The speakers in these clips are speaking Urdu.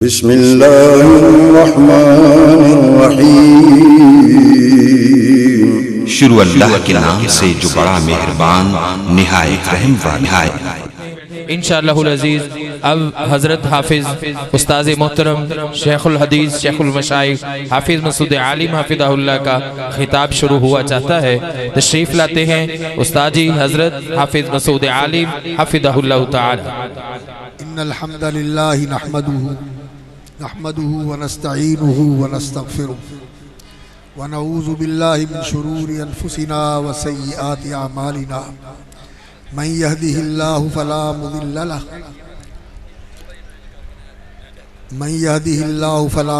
بسم اللہ الرحمن الرحیم۔ شروع اللہ کے نام سے جو بڑا مہربان نہایت رحم والا ہے۔ انشاءاللہ العزیز اب حضرت حافظ استاذ محترم شیخ الحدیث شیخ المشائخ حافظ مسعود عالم حفظہ اللہ کا خطاب شروع ہوا چاہتا ہے۔ تشریف لاتے ہیں استاد جی حضرت حافظ مسعود عالم حفظہ اللہ تعالی۔ ان الحمد للہ نحمده ونستعینه ونستغفره ونعوذ باللہ من شرور انفسنا وسیئات اعمالنا من يهده الله فلا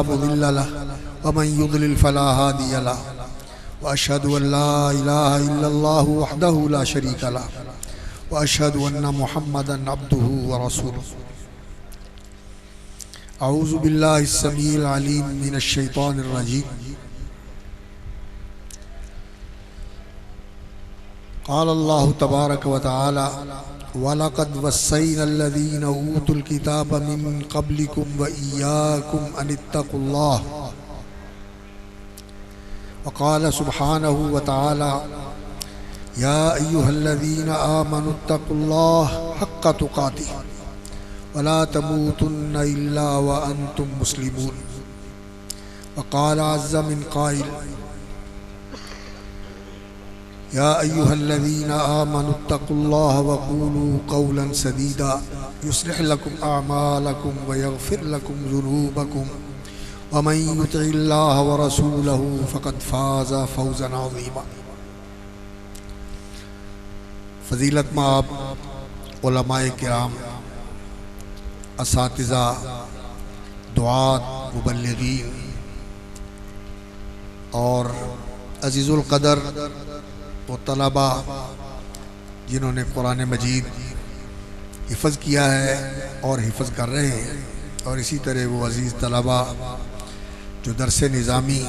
مضل له ومن يضلل فلا هادي له واشهد ان لا اله الا الله وحده لا شريك له واشهد ان محمدا عبده ورسوله۔ اعوذ باللہ السمیع العلیم من الشیطان الرجیم۔ قال اللہ تبارک وتعالی وَلَقَدْ وَصَّيْنَا الَّذِينَ أُوتُوا الْكِتَابَ مِن قَبْلِكُمْ وَإِيَّاكُمْ أَنِ اتَّقُوا اللَّهَ۔ وقال سبحانہ وتعالی يَا أَيُّهَا الَّذِينَ آمَنُوا اتَّقُوا اللَّهَ حَقَّ تُقَاتِهِ وَلَا تَمُوتُنَّ إِلَّا وَأَنْتُمْ مُسْلِمُونَ۔ وقال عز من قائل يَا أَيُّهَا الَّذِينَ آمَنُوا اتَّقُوا اللَّهَ وَقُولُوا قَوْلًا سَدِيدًا يُصْلِحْ لَكُمْ أَعْمَالَكُمْ وَيَغْفِرْ لَكُمْ ذُنُوبَكُمْ وَمَن يُطِعِ اللَّهَ وَرَسُولَهُ فَقَدْ فَازَ فَوْزًا عَظِيمًا۔ فضیلت مآب علماء کرام، اساتذہ، دعات، مبلغین اور عزیز القدر وہ طلباء جنہوں نے قرآن مجید حفظ کیا ہے اور حفظ کر رہے ہیں، اور اسی طرح وہ عزیز طلباء جو درس نظامی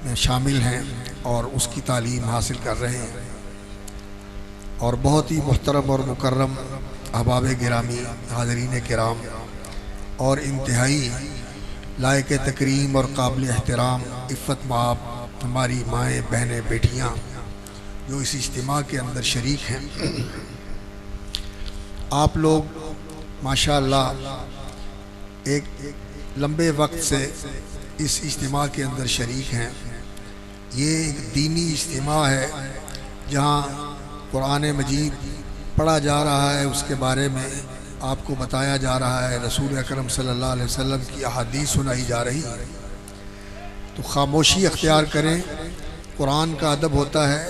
میں شامل ہیں اور اس کی تعلیم حاصل کر رہے ہیں، اور بہت ہی محترم اور مکرم احباب گرامی، حاضرین کرام، اور انتہائی لائق تکریم اور قابل احترام عفت مآب ہماری مائیں، بہنیں، بیٹیاں جو اس اجتماع کے اندر شریک ہیں، آپ لوگ ماشاءاللہ ایک لمبے وقت سے اس اجتماع کے اندر شریک ہیں۔ یہ ایک دینی اجتماع ہے جہاں قرآن مجید پڑھا جا رہا ہے، اس کے بارے میں آپ کو بتایا جا رہا ہے، رسول اکرم صلی اللہ علیہ وسلم کی احادیث سنائی جا رہی ہے، تو خاموشی اختیار کریں۔ قرآن کا ادب ہوتا ہے،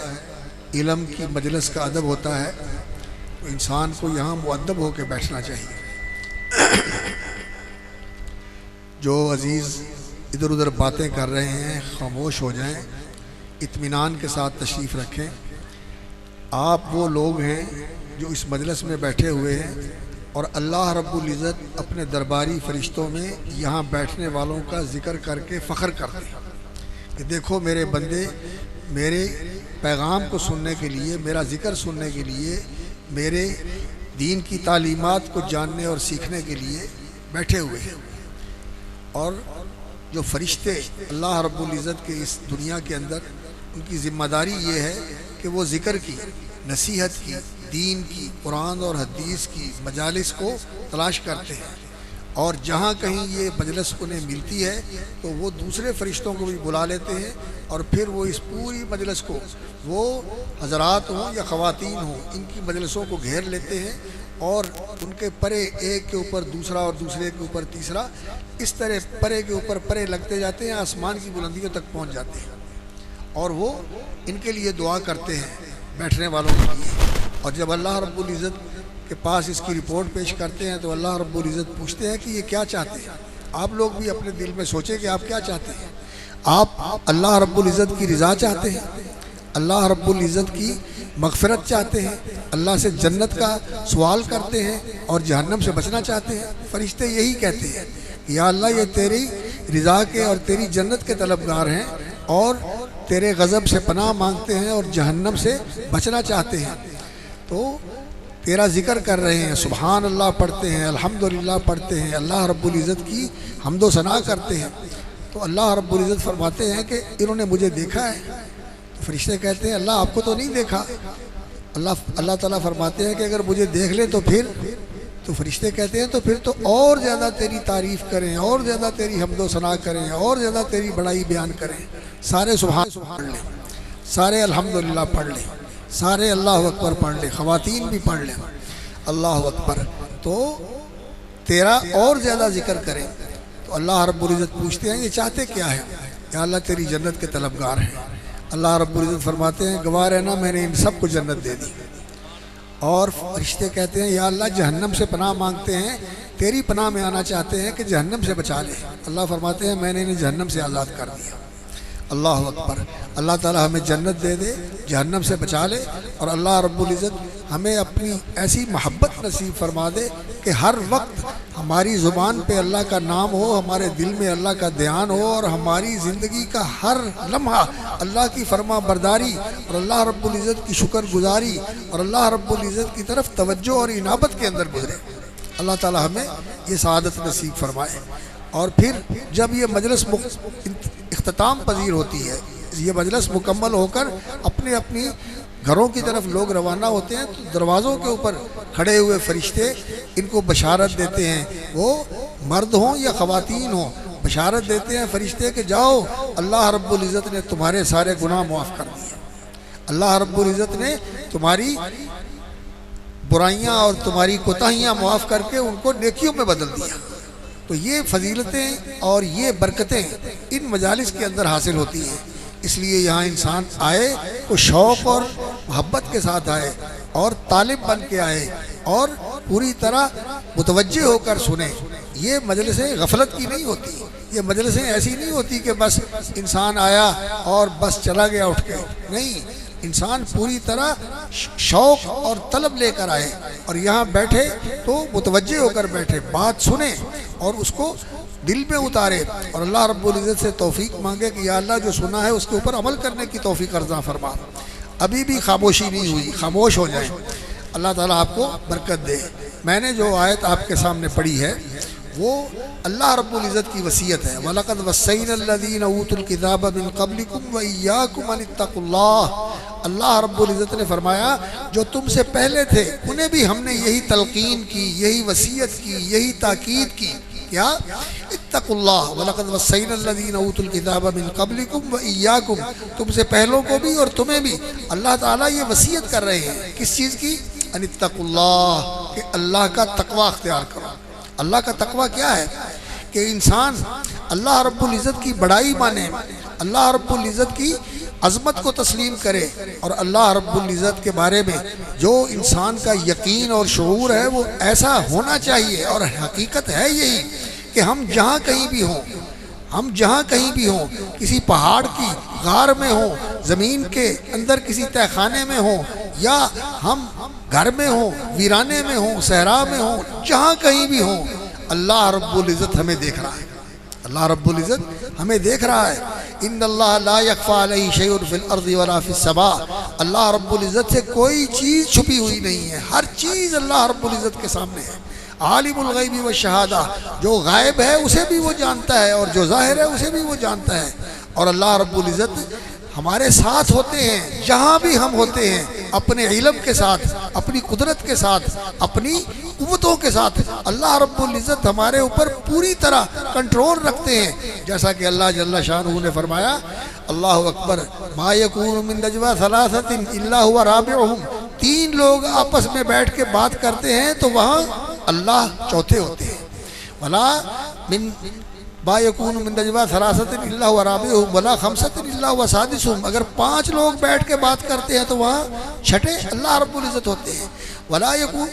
علم کی مجلس کا ادب ہوتا ہے، تو انسان کو یہاں مؤدب ہو کے بیٹھنا چاہیے۔ جو عزیز ادھر ادھر باتیں کر رہے ہیں خاموش ہو جائیں، اطمینان کے ساتھ تشریف رکھیں۔ آپ وہ لوگ ہیں جو اس مجلس میں بیٹھے ہوئے ہیں، اور اللہ رب العزت اپنے درباری فرشتوں میں یہاں بیٹھنے والوں کا ذکر کر کے فخر کرتے ہیں کہ دیکھو میرے بندے میرے پیغام کو سننے کے لیے، میرا ذکر سننے کے لیے، میرے دین کی تعلیمات کو جاننے اور سیکھنے کے لیے بیٹھے ہوئے ہیں۔ اور جو فرشتے اللہ رب العزت کے اس دنیا کے اندر، ان کی ذمہ داری یہ ہے کہ وہ ذکر کی، نصیحت کی، دین کی، قرآن اور حدیث کی مجالس کو تلاش کرتے ہیں، اور جہاں کہیں یہ مجلس انہیں ملتی ہے تو وہ دوسرے فرشتوں کو بھی بلا لیتے ہیں، اور پھر وہ اس پوری مجلس کو، وہ حضرات ہوں یا خواتین ہوں، ان کی مجلسوں کو گھیر لیتے ہیں، اور ان کے پرے ایک کے اوپر دوسرا اور دوسرے کے اوپر تیسرا، اس طرح پرے کے اوپر پرے لگتے جاتے ہیں، آسمان کی بلندیوں تک پہنچ جاتے ہیں، اور وہ ان کے لیے دعا کرتے ہیں بیٹھنے والوں کے لیے۔ اور جب اللہ رب العزت کے پاس اس کی رپورٹ پیش کرتے ہیں تو اللہ رب العزت پوچھتے ہیں کہ یہ کیا چاہتے ہیں۔ آپ لوگ بھی اپنے دل میں سوچیں کہ آپ کیا چاہتے ہیں۔ آپ اللہ رب العزت کی رضا چاہتے ہیں، اللہ رب العزت کی مغفرت چاہتے ہیں، اللہ سے جنت کا سوال کرتے ہیں اور جہنم سے بچنا چاہتے ہیں۔ فرشتے یہی کہتے ہیں کہ یا اللہ یہ تیری رضا کے اور تیری جنت کے طلبگار ہیں، اور تیرے غضب سے پناہ مانگتے ہیں اور جہنم سے بچنا چاہتے ہیں۔ تو تیرا ذکر کر رہے ہیں، سبحان اللہ پڑھتے ہیں، الحمدللہ پڑھتے ہیں، اللہ رب العزت کی حمد و ثنا کرتے ہیں، تو اللہ رب العزت فرماتے ہیں کہ انہوں نے مجھے دیکھا ہے؟ تو فرشتے کہتے ہیں اللہ آپ کو تو نہیں دیکھا۔ اللہ تعالیٰ فرماتے ہیں کہ اگر مجھے دیکھ لے تو پھر، تو فرشتے کہتے ہیں تو پھر تو اور زیادہ تیری تعریف کریں، اور زیادہ تیری حمد و ثنا کریں، اور زیادہ تیری بڑائی بیان کریں۔ سارے سبحان پڑھ لیں، سارے الحمدللہ پڑھ لیں، سارے اللہ اکبر پڑھ لیں، خواتین بھی پڑھ لیں اللہ اکبر، تو تیرا اور زیادہ ذکر کریں۔ تو اللہ رب العزت پوچھتے ہیں یہ چاہتے کیا ہے؟ یا اللہ تیری جنت کے طلبگار ہیں۔ اللہ رب العزت فرماتے ہیں گواہ رہنا میں نے ان سب کو جنت دے دی۔ اور فرشتے کہتے ہیں یا اللہ جہنم سے پناہ مانگتے ہیں، تیری پناہ میں آنا چاہتے ہیں کہ جہنم سے بچا لے۔ اللہ فرماتے ہیں میں نے انہیں جہنم سے آزاد کر دیا۔ اللہ اکبر۔ اللہ تعالیٰ ہمیں جنت دے دے، جہنم سے بچا لے، اور اللہ رب العزت ہمیں اپنی ایسی محبت نصیب فرما دے کہ ہر وقت ہماری زبان پہ اللہ کا نام ہو، ہمارے دل میں اللہ کا دھیان ہو، اور ہماری زندگی کا ہر لمحہ اللہ کی فرما برداری اور اللہ رب العزت کی شکر گزاری اور اللہ رب العزت کی طرف توجہ اور انابت کے اندر گزرے۔ اللہ تعالیٰ ہمیں یہ سعادت نصیب فرمائے۔ اور پھر جب یہ مجلس اختتام پذیر ہوتی ہے، یہ مجلس مکمل ہو کر اپنے اپنی گھروں کی طرف لوگ روانہ ہوتے ہیں، تو دروازوں کے اوپر کھڑے ہوئے فرشتے ان کو بشارت دیتے ہیں، وہ مرد ہوں یا خواتین ہوں، بشارت دیتے ہیں فرشتے کہ جاؤ اللہ رب العزت نے تمہارے سارے گناہ معاف کر دیے، اللہ رب العزت نے تمہاری برائیاں اور تمہاری کوتاہیاں معاف کر کے ان کو نیکیوں میں بدل دیا۔ تو یہ فضیلتیں اور یہ برکتیں ان مجالس کے اندر حاصل ہوتی ہیں، اس لیے یہاں انسان آئے تو شوق اور محبت کے ساتھ آئے، اور طالب بن کے آئے، اور پوری طرح متوجہ ہو کر سنیں۔ یہ مجلسیں غفلت کی نہیں ہوتی، یہ مجلسیں ایسی نہیں ہوتی کہ بس انسان آیا اور بس چلا گیا اٹھ کے، نہیں، انسان پوری طرح شوق اور طلب لے کر آئے، اور یہاں بیٹھے تو متوجہ ہو کر بیٹھے، بات سنیں اور اس کو دل میں اتارے، اور اللہ رب العزت سے توفیق مانگے کہ یا اللہ جو سنا ہے اس کے اوپر عمل کرنے کی توفیق عطا فرما۔ ابھی بھی خاموشی نہیں ہوئی، خاموش ہو جائیں، اللہ تعالیٰ آپ کو برکت دے۔ میں نے جو آیت آپ کے سامنے پڑھی ہے وہ اللہ رب العزت کی وصیت ہے، وَلَقَدْ وَصَّيْنَا الَّذِينَ أُوتُوا الْكِتَابَ مِن قَبْلِكُمْ وَإِيَّاكُمْ أَنِ اتَّقُوا اللَّهَ۔ اللہ رب العزت نے فرمایا جو تم سے پہلے تھے انہیں بھی ہم نے یہی تلقین کی، یہی وصیت کی، یہی تاکید کی، کیا؟ اتقوا اللہ، وَلَقَدْ وَصَّيْنَا الَّذِينَ أُوتُوا الْكِتَابَ مِن قَبْلِكُمْ وَإِيَّاكُمْ، تم سے پہلوں کو بھی اور تمہیں بھی اللہ تعالیٰ یہ وصیت کر رہے ہیں، کس چیز کی؟ ان اتقوا اللہ، کہ اللہ کا تقوی اختیار کرو۔ اللہ کا تقوی کیا ہے؟ کہ انسان اللہ رب العزت کی بڑائی مانے، اللہ رب العزت کی عظمت کو تسلیم کرے، اور اللہ رب العزت کے بارے میں جو انسان کا یقین اور شعور ہے وہ ایسا ہونا چاہیے، اور حقیقت ہے یہی کہ ہم جہاں کہیں بھی ہوں، ہم جہاں کہیں بھی ہوں، کسی پہاڑ کی غار میں ہوں، زمین کے اندر کسی تہہ خانے میں ہوں، یا ہم گھر میں ہوں، ویرانے میں ہوں، صحرا میں ہوں، جہاں کہیں بھی ہوں، اللہ رب العزت ہمیں دیکھ رہا ہے، اللہ رب العزت ہمیں دیکھ رہا ہے۔ ان اللہ لا یخفی علیہ شیء فی الارض ولا فی السماء، اللہ رب العزت سے کوئی چیز چھپی ہوئی نہیں ہے، ہر چیز اللہ رب العزت کے سامنے ہے۔ عالم الغیب والشہادہ، جو غائب ہے اسے بھی وہ جانتا ہے، اور جو ظاہر ہے اسے بھی وہ جانتا ہے، اور اللہ رب العزت ہمارے ساتھ ہوتے ہیں جہاں بھی ہم ہوتے ہیں، اپنے علم کے ساتھ، اپنی قدرت کے ساتھ، اپنی قوتوں کے ساتھ اللہ رب العزت ہمارے اوپر پوری طرح کنٹرول رکھتے ہیں، جیسا کہ اللہ جل شانہ نے فرمایا اللہ اکبر ما یکون من نجوی ثلاثۃ الا هو رابعهم، تین لوگ آپس میں بیٹھ کے بات کرتے ہیں تو وہاں اللہ چوتھے ہوتے ہیں، ولا من با یکون من نجوی ثلاثۃ الا هو رابعهم ولا خمسۃ الا هو سادسهم، اگر پانچ لوگ بیٹھ کے بات کرتے ہیں تو وہاں چھٹے اللہ رب العزت ہوتے ہیں، ولا یکون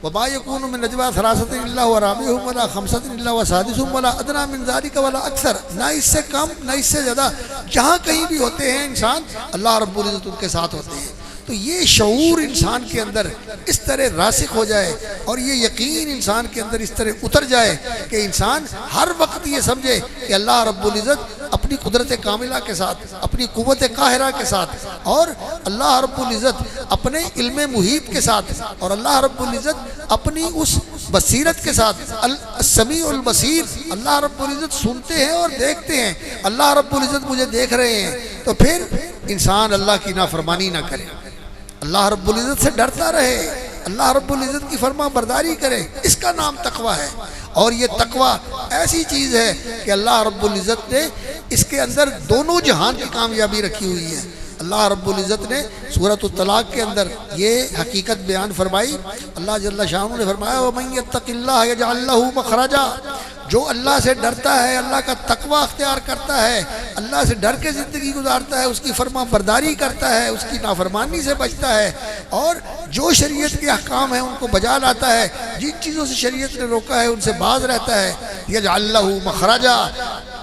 وما یکون من نجوی ثلاثۃ الا هو رابعهم ولا خمسۃ الا هو سادسهم ولا ادنی من ذلك ولا اکثر، نہ اس سے کم نہ اس سے زیادہ، جہاں کہیں بھی ہوتے ہیں انسان اللہ رب العزت ان کے ساتھ ہوتے ہیں۔ تو یہ شعور انسان کے اندر اس طرح راسخ ہو جائے، اور یہ یقین انسان کے اندر اس طرح اتر جائے کہ انسان ہر وقت یہ سمجھے کہ اللہ رب العزت اپنے اپنی قدرت کاملہ کے ساتھ، اپنی قوت قاہرہ کے ساتھ، اور اللہ رب العزت اپنے علم محیط کے ساتھ، اور اللہ رب العزت اپنی اس بصیرت کے ساتھ، السمیع البصیر، اللہ رب العزت سنتے ہیں اور دیکھتے ہیں، اللہ رب العزت مجھے دیکھ رہے ہیں، تو پھر انسان اللہ کی نافرمانی نہ کرے، اللہ رب العزت سے ڈرتا رہے، اللہ رب العزت کی فرما برداری کرے، اس کا نام تقویٰ ہے۔ اور یہ تقویٰ ایسی چیز ہے کہ اللہ رب العزت نے اس کے اندر دونوں جہان کی کامیابی رکھی ہوئی ہے۔ اللہ رب العزت نے سورۃ الطلاق کے اندر یہ حقیقت بیان فرمائی، اللہ جل شانہ نے فرمایا وَمَن يَتَّقِ اللَّهَ يَجْعَل لَّهُ مَخْرَجًا، جو اللہ سے ڈرتا ہے، اللہ کا تقویٰ اختیار کرتا ہے، اللہ سے ڈر کے زندگی گزارتا ہے، اس کی فرما برداری کرتا ہے، اس کی نافرمانی سے بچتا ہے، اور جو شریعت کے احکام ہیں ان کو بجا لاتا ہے، جن چیزوں سے شریعت نے روکا ہے ان سے باز رہتا ہے، یجعل لہ مخرجا،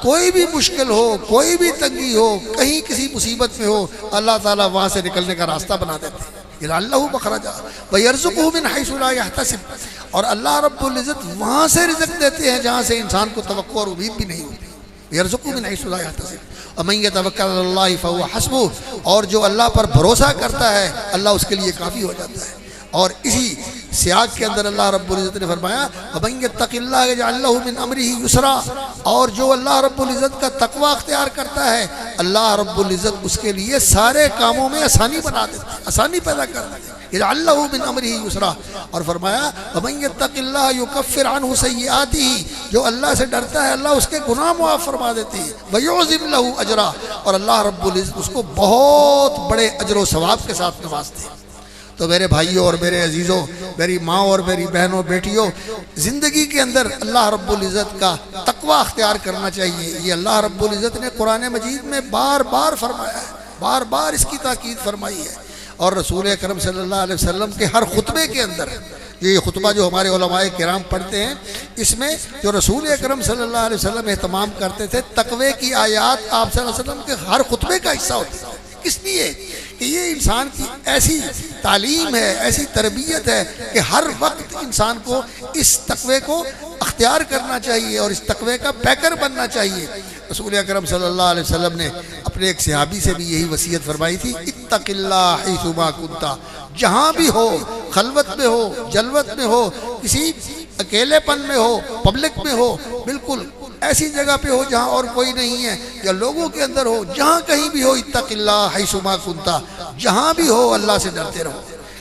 کوئی بھی مشکل ہو، کوئی بھی تنگی ہو، کہیں کسی مصیبت میں ہو، اللہ تعالیٰ وہاں سے نکلنے کا راستہ بنا دیتے ہیں، یجعل لہ مخرجا ویرزقہ من حیث لا یحتسب، اور اللہ رب العزت وہاں سے رزق دیتے ہیں جہاں سے انسان کو توقع اور امید بھی نہیں ہوتی، یرزقہ من حیث لا یحتسب ومن یتوکل علی اللہ فہو حسبہ، اور جو اللہ پر بھروسہ کرتا ہے اللہ اس کے لیے کافی ہو جاتا ہے۔ اور اسی سیاق کے اندر اللہ رب العزت نے فرمایا وَمَن يَتَّقِ اللَّهَ يَجْعَل لَّهُ مِنْ أَمْرِهِ يُسْرًا، اور جو اللہ رب العزت کا تقویٰ اختیار کرتا ہے اللہ رب العزت اس کے لیے سارے کاموں میں آسانی بنا دیتا ہے، آسانی پیدا کر دیتا ہے، يَجْعَل لَّهُ مِنْ أَمْرِهِ يُسْرًا۔ اور فرمایا وَمَن يَتَّقِ اللَّهَ يُكَفِّرْ عَنْهُ سَيِّئَاتِهِ، جو اللہ سے ڈرتا ہے اللہ اس کے گناہ معاف فرما دیتی ہے، وَيُعْظِمْ لَهُ أَجْرًا، اور اللہ رب العزت اس کو بہت بڑے اجر و ثواب کے ساتھ نوازتے ہیں۔ تو میرے بھائیوں اور میرے عزیزوں، میری ماں اور میری بہنوں بیٹیوں، زندگی کے اندر اللہ رب العزت کا تقویٰ اختیار کرنا چاہیے۔ یہ اللہ رب العزت نے قرآن مجید میں بار بار فرمایا ہے، بار بار اس کی تاکید فرمائی ہے، اور رسول اکرم صلی اللہ علیہ وسلم کے ہر خطبے کے اندر، یہ خطبہ جو ہمارے علماء کرام پڑھتے ہیں، اس میں جو رسول اکرم صلی اللہ علیہ وسلم اہتمام کرتے تھے تقوی کی آیات آپ صلی اللہ علیہ وسلم کے ہر خطبے کا حصہ ہوتی ہے۔ کس لیے؟ کہ یہ انسان کی ایسی تعلیم ہے، ایسی تربیت ہے کہ ہر وقت انسان کو اس تقوی کو اختیار کرنا چاہیے اور اس تقوی کا پیکر بننا چاہیے۔ رسول اکرم صلی اللہ علیہ وسلم نے اپنے ایک صحابی سے بھی یہی وصیت فرمائی تھی، اتق اللہ حیث ما کنت، جہاں بھی ہو، خلوت میں ہو، جلوت میں ہو، کسی اکیلے پن میں ہو، پبلک میں ہو، بالکل ایسی جگہ پہ ہو جہاں اور کوئی نہیں ہے، یا لوگوں کے اندر ہو، جہاں کہیں بھی ہو، اتق اللہ حیث ما کنت، جہاں بھی ہو اللہ سے ڈرتے رہو۔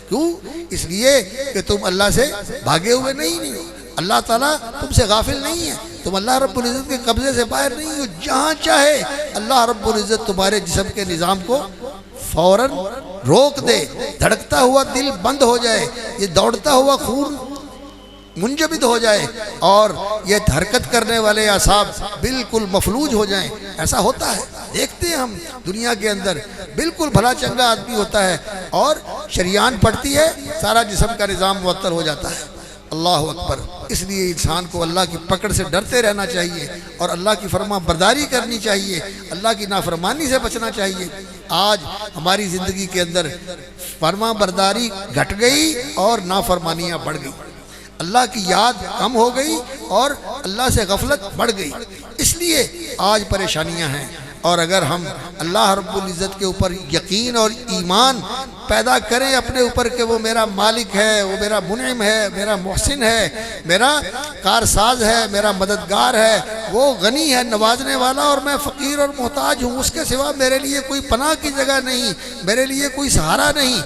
کیوں؟ اس لیے کہ تم اللہ سے بھاگے ہوئے نہیں ہو، اللہ تعالیٰ تم سے غافل نہیں ہے، تم اللہ رب العزت کے قبضے سے باہر نہیں ہو، جہاں چاہے اللہ رب العزت تمہارے جسم کے نظام کو فوراً روک دے، دھڑکتا ہوا دل بند ہو جائے، یہ دوڑتا ہوا خون منجمد ہو جائے، اور یہ حرکت کرنے والے اعصاب بالکل مفلوج ہو جائیں۔ ایسا ہوتا ہے، دیکھتے ہیں ہم دنیا کے اندر، بالکل بھلا چنگا آدمی ہوتا ہے اور شریان پڑتی ہے، سارا جسم کا نظام معطل ہو جاتا ہے۔ اللہ اکبر۔ اس لیے انسان کو اللہ کی پکڑ سے ڈرتے رہنا چاہیے اور اللہ کی فرما برداری کرنی چاہیے، اللہ کی نافرمانی سے بچنا چاہیے۔ آج ہماری زندگی کے اندر فرما برداری گھٹ گئی اور نافرمانیاں بڑھ گئی، اللہ کی یاد کم ہو گئی اور اللہ سے غفلت بڑھ گئی، اس لیے آج پریشانیاں ہیں۔ اور اگر ہم اللہ رب العزت کے اوپر یقین اور ایمان پیدا کریں اپنے اوپر کہ وہ میرا مالک ہے، وہ میرا منعم ہے، میرا محسن ہے، میرا کارساز ہے، میرا مددگار ہے، وہ غنی ہے، نوازنے والا، اور میں فقیر اور محتاج ہوں، اس کے سوا میرے لیے کوئی پناہ کی جگہ نہیں، میرے لیے کوئی سہارا نہیں،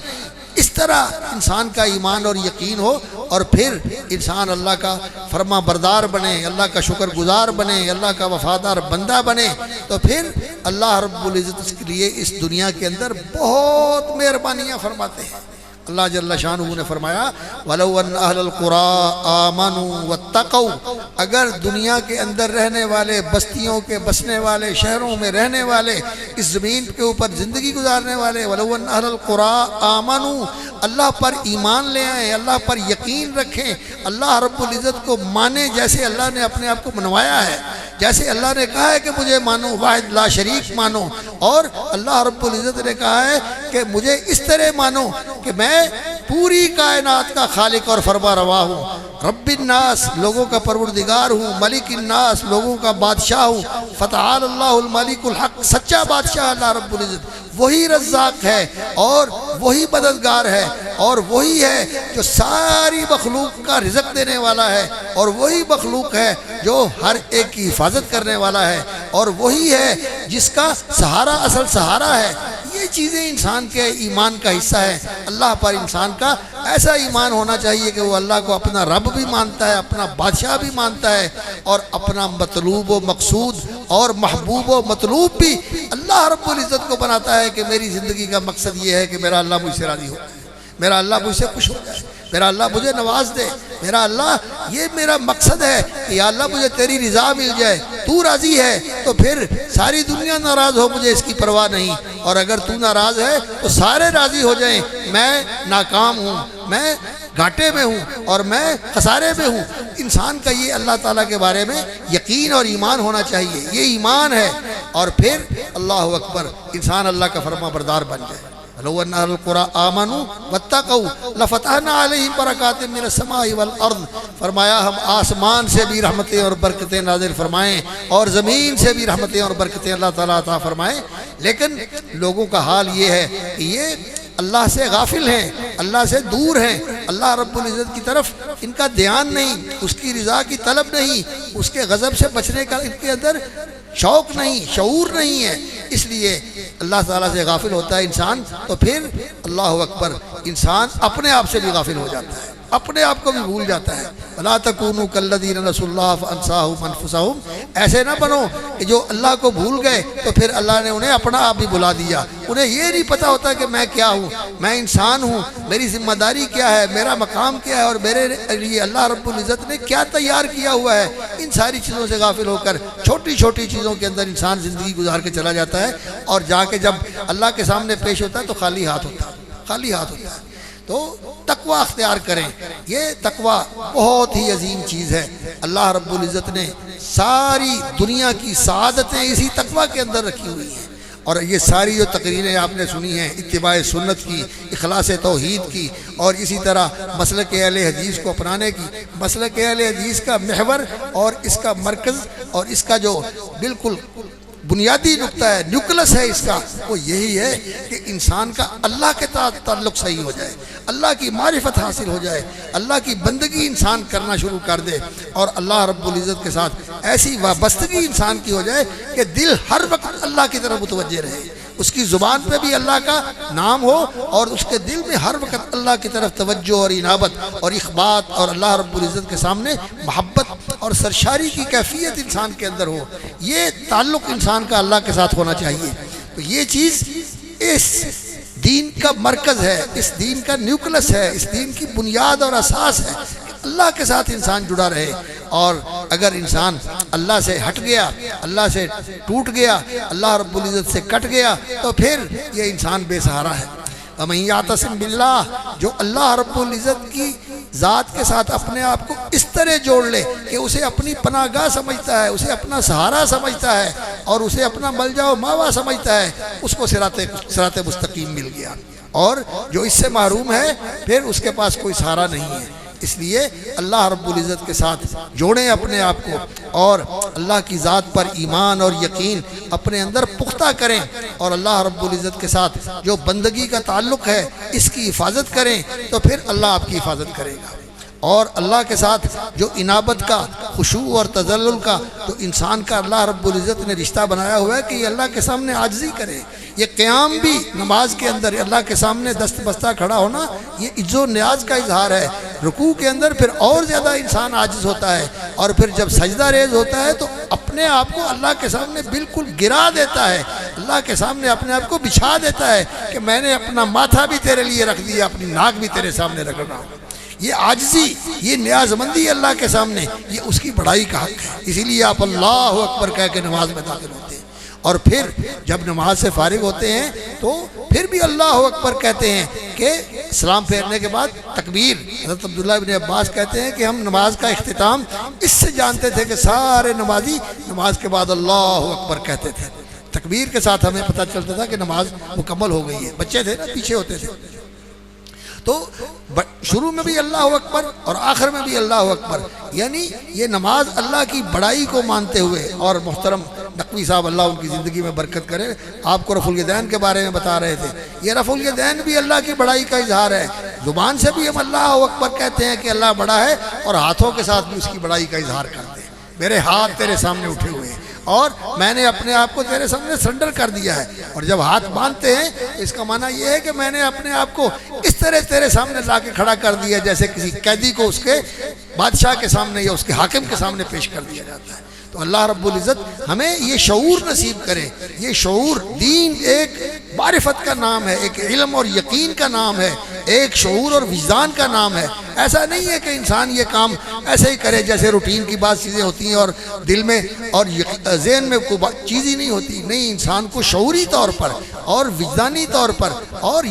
اس طرح انسان کا ایمان اور یقین ہو، اور پھر انسان اللہ کا فرما بردار بنے، اللہ کا شکر گزار بنے، اللہ کا وفادار بندہ بنے، تو پھر اللہ رب العزت اس کے لیے اس دنیا کے اندر بہت مہربانیاں فرماتے ہیں۔ اللہ جل شانہ نے فرمایا وَلَوْ أَنَّ أَهْلَ الْقُرَىٰ آمَنُوا وَاتَّقَوْا، اگر دنیا کے اندر رہنے والے، بستیوں کے بسنے والے، شہروں میں رہنے والے، اس زمین کے اوپر زندگی گزارنے والے، وَلَوْ أَنَّ أَهْلَ الْقُرَىٰ آمَنُوا، اللہ پر ایمان لے آئیں، اللہ پر یقین رکھیں، اللہ رب العزت کو مانیں جیسے اللہ نے اپنے آپ کو منوایا ہے، جیسے اللہ نے کہا ہے کہ مجھے مانو، واحد لا شریک مانو، اور اللہ رب العزت نے کہا ہے کہ مجھے اس طرح مانو کہ میں پوری کائنات کا خالق اور فرما روا ہوں، رب الناس لوگوں کا پروردگار ہوں، ملک الناس لوگوں کا بادشاہ ہوں، فتعال اللہ الملک الحق سچا بادشاہ اللہ رب العزت، وہی رزاق ہے اور وہی مددگار ہے اور وہی ہے جو ساری مخلوق کا رزق دینے والا ہے اور وہی مخلوق ہے جو ہر ایک کی حفاظت کرنے والا ہے اور وہی ہے جس کا سہارا اصل سہارا ہے۔ یہ چیزیں انسان کے ایمان کا حصہ ہے۔ اللہ پر انسان کا ایسا ایمان ہونا چاہیے کہ وہ اللہ کو اپنا رب بھی مانتا ہے، اپنا بادشاہ بھی مانتا ہے اور اپنا مطلوب و مقصود اور محبوب و مطلوب بھی اللہ رب العزت کو بناتا ہے کہ میری زندگی کا مقصد یہ ہے کہ میرا اللہ مجھ سے راضی ہو، میرا اللہ مجھ سے خوش ہو جائے، میرا اللہ مجھے نواز دے، میرا اللہ یہ میرا مقصد ہے کہ یا اللہ مجھے تیری رضا مل جائے، تو راضی ہے تو پھر ساری دنیا ناراض ہو مجھے اس کی پرواہ نہیں، اور اگر تو ناراض ہے تو سارے راضی ہو جائیں، میں ناکام ہوں، میں گھاٹے میں ہوں اور میں خسارے میں ہوں۔ انسان کا یہ اللہ تعالیٰ کے بارے میں یقین اور ایمان ہونا چاہیے، یہ ایمان ہے، اور پھر اللہ اکبر انسان اللہ کا فرما بردار بن جائے۔ لو ان اهل القرى آمنوا واتقوا لفتحنا عليهم برکات من السماء والارض، فرمایا ہم آسمان سے بھی رحمتیں اور برکتیں نازل فرمائیں اور زمین سے بھی رحمتیں اور برکتیں اللہ تعالیٰ عطا فرمائیں، لیکن لوگوں کا حال یہ ہے کہ یہ اللہ سے غافل ہیں، اللہ سے دور ہیں، اللہ رب العزت کی طرف ان کا دھیان نہیں، اس کی رضا کی طلب نہیں، اس کے غضب سے بچنے کا ان کے اندر شوق نہیں، شعور نہیں ہے، اس لیے اللہ تعالیٰ سے غافل ہوتا ہے انسان، تو پھر اللہ اکبر انسان اپنے آپ سے بھی غافل ہو جاتا ہے، اپنے آپ کو بھی بھول جاتا ہے۔ وَلَا تَكُونُوا كَالَّذِينَ نَسُوا اللَّهَ فَأَنسَاهُمْ أَنفُسَهُمْ، ایسے نہ بنو کہ جو اللہ کو بھول گئے تو پھر اللہ نے انہیں اپنا آپ بھی بھلا دیا، انہیں یہ نہیں پتہ ہوتا کہ میں کیا ہوں، میں انسان ہوں، میری ذمہ داری کیا ہے، میرا مقام کیا ہے اور میرے لیے اللہ رب العزت نے کیا تیار کیا ہوا ہے۔ ان ساری چیزوں سے غافل ہو کر چھوٹی چھوٹی چیزوں کے اندر انسان زندگی گزار کے چلا جاتا ہے، اور جا کے جب اللہ کے سامنے پیش ہوتا ہے تو خالی ہاتھ ہوتا ہے، خالی ہاتھ ہوتا ہے۔ تو تقوی اختیار کریں، یہ تقوی بہت ہی عظیم چیز ہے۔ اللہ رب العزت نے ساری دنیا کی سعادتیں اسی تقوی کے اندر رکھی ہوئی ہیں، اور یہ ساری جو تقریریں آپ نے سنی ہیں اتباع سنت کی، اخلاص توحید کی، اور اسی طرح مسلک اہل حدیث کو اپنانے کی، مسلک اہل حدیث کا محور اور اس کا مرکز اور اس کا جو بالکل بنیادی نقطہ ہے، نیوکلس ہے اس کا، وہ یہی ہے کہ انسان کا اللہ کے تعلق صحیح ہو جائے، اللہ کی معرفت حاصل ہو جائے، اللہ کی بندگی انسان کرنا شروع کر دے، اور اللہ رب العزت کے ساتھ ایسی وابستگی انسان کی ہو جائے کہ دل ہر وقت اللہ کی طرف متوجہ رہے، اس کی زبان پہ بھی اللہ کا نام ہو اور اس کے دل میں ہر وقت اللہ کی طرف توجہ اور انابت اور اخبات اور اللہ رب العزت کے سامنے محبت اور سرشاری کی کیفیت انسان کے اندر ہو۔ یہ تعلق انسان کا اللہ کے ساتھ ہونا چاہیے۔ تو یہ چیز اس دین کا مرکز ہے، اس دین کا نیوکلس ہے، اس دین کی بنیاد اور اساس ہے کہ اللہ کے ساتھ انسان جڑا رہے، اور اگر انسان اللہ سے ہٹ گیا، اللہ سے ٹوٹ گیا، اللہ رب العزت سے کٹ گیا، تو پھر یہ انسان بے سہارا ہے۔ وَمَن يَعْتَصِم بِاللَّهِ، جو اللہ رب العزت کی ذات کے ساتھ اپنے آپ کو اس طرح جوڑ لے کہ اسے اپنی پناہ گاہ سمجھتا ہے، اسے اپنا سہارا سمجھتا ہے اور اسے اپنا ملجا و ماوا سمجھتا ہے، اس کو صراط مستقیم مل گیا، اور جو اس سے محروم ہے پھر اس کے پاس کوئی سہارا نہیں ہے۔ اس لیے اللہ رب العزت کے ساتھ جوڑیں اپنے آپ کو، اور اللہ کی ذات پر ایمان اور یقین اپنے اندر پختہ کریں، اور اللہ رب العزت کے ساتھ جو بندگی کا تعلق ہے اس کی حفاظت کریں، تو پھر اللہ آپ کی حفاظت کرے گا۔ اور اللہ کے ساتھ جو انابت کا، خشوع اور تذلل کا تو انسان کا اللہ رب العزت نے رشتہ بنایا ہوا ہے کہ یہ اللہ کے سامنے عاجزی کرے۔ یہ قیام بھی نماز کے اندر اللہ کے سامنے دست بستہ کھڑا ہونا، یہ عجز و نیاز کا اظہار ہے۔ رکوع کے اندر پھر اور زیادہ انسان عاجز ہوتا ہے، اور پھر جب سجدہ ریز ہوتا ہے تو اپنے آپ کو اللہ کے سامنے بالکل گرا دیتا ہے، اللہ کے سامنے اپنے آپ کو بچھا دیتا ہے کہ میں نے اپنا ماتھا بھی تیرے لیے رکھ دیا، اپنی ناک بھی تیرے سامنے رکھ رہا ہوں۔ یہ عاجزی، یہ نیاز مندی اللہ کے سامنے، یہ اس کی بڑائی کا حق ہے۔ اسی لیے آپ اللہ اکبر کہہ کے نماز میں داخل ہوتے ہیں، اور پھر جب نماز سے فارغ ہوتے ہیں تو پھر بھی اللہ اکبر کہتے ہیں کہ سلام پھیرنے کے بعد تکبیر۔ حضرت عبداللہ ابن عباس کہتے ہیں کہ ہم نماز کا اختتام اس سے جانتے تھے کہ سارے نمازی نماز کے بعد اللہ اکبر کہتے تھے، تکبیر کے ساتھ ہمیں پتہ چلتا تھا کہ نماز مکمل ہو گئی ہے۔ بچے تھے نا، پیچھے ہوتے تھے۔ تو شروع میں بھی اللہ اکبر اور آخر میں بھی اللہ اکبر، یعنی یہ نماز اللہ کی بڑائی کو مانتے ہوئے. اور محترم نقوی صاحب اللہ ان کی زندگی میں برکت کرے، آپ کو رفع الیدین کے بارے میں بتا رہے تھے. یہ رفع الیدین بھی اللہ کی بڑائی کا اظہار ہے. زبان سے بھی ہم اللہ اکبر کہتے ہیں کہ اللہ بڑا ہے، اور ہاتھوں کے ساتھ بھی اس کی بڑائی کا اظہار کرتے ہیں. میرے ہاتھ تیرے سامنے اٹھے ہوئے ہیں اور میں نے اپنے آپ کو تیرے سامنے سرنڈر کر دیا ہے. اور جب ہاتھ باندھتے ہیں اس کا معنی یہ ہے کہ میں نے اپنے آپ کو اس طرح تیرے سامنے لا کے کھڑا کر دیا جیسے کسی قیدی کو اس کے بادشاہ کے سامنے یا اس کے حاکم کے سامنے پیش کر دیا جاتا ہے. تو اللہ رب العزت ہمیں یہ شعور نصیب کرے. یہ شعور دین ایک معرفت کا نام ہے، ایک علم اور یقین کا نام ہے، ایک شعور اور وجدان کا نام ہے. ایسا نہیں ہے کہ انسان یہ کام ایسے ہی کرے جیسے روٹین کی بعض چیزیں ہوتی ہیں اور دل میں اور ذہن میں کوئی چیز ہی نہیں ہوتی. نہیں، انسان کو شعوری طور پر اور وجدانی طور پر اور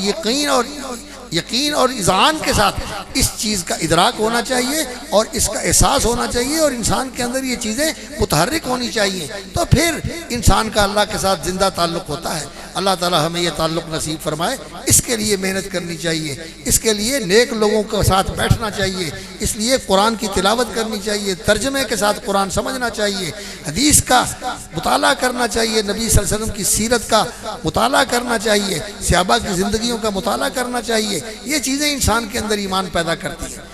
یقین اور اذعان کے ساتھ اس چیز کا ادراک ہونا چاہیے اور اس کا احساس ہونا چاہیے اور انسان کے اندر یہ چیزیں متحرک ہونی چاہیے. تو پھر انسان کا اللہ کے ساتھ زندہ تعلق ہوتا ہے. اللہ تعالی ہمیں یہ تعلق نصیب فرمائے. اس کے لیے محنت کرنی چاہیے، اس کے لیے نیک لوگوں کے ساتھ بیٹھنا چاہیے، اس لیے قرآن کی تلاوت کرنی چاہیے، ترجمے کے ساتھ قرآن سمجھنا چاہیے، حدیث کا مطالعہ کرنا چاہیے، نبی صلی اللہ علیہ وسلم کی سیرت کا مطالعہ کرنا چاہیے، صحابہ کی زندگیوں کا مطالعہ کرنا چاہیے. یہ چیزیں انسان کے اندر ایمان پیدا کرتی ہیں.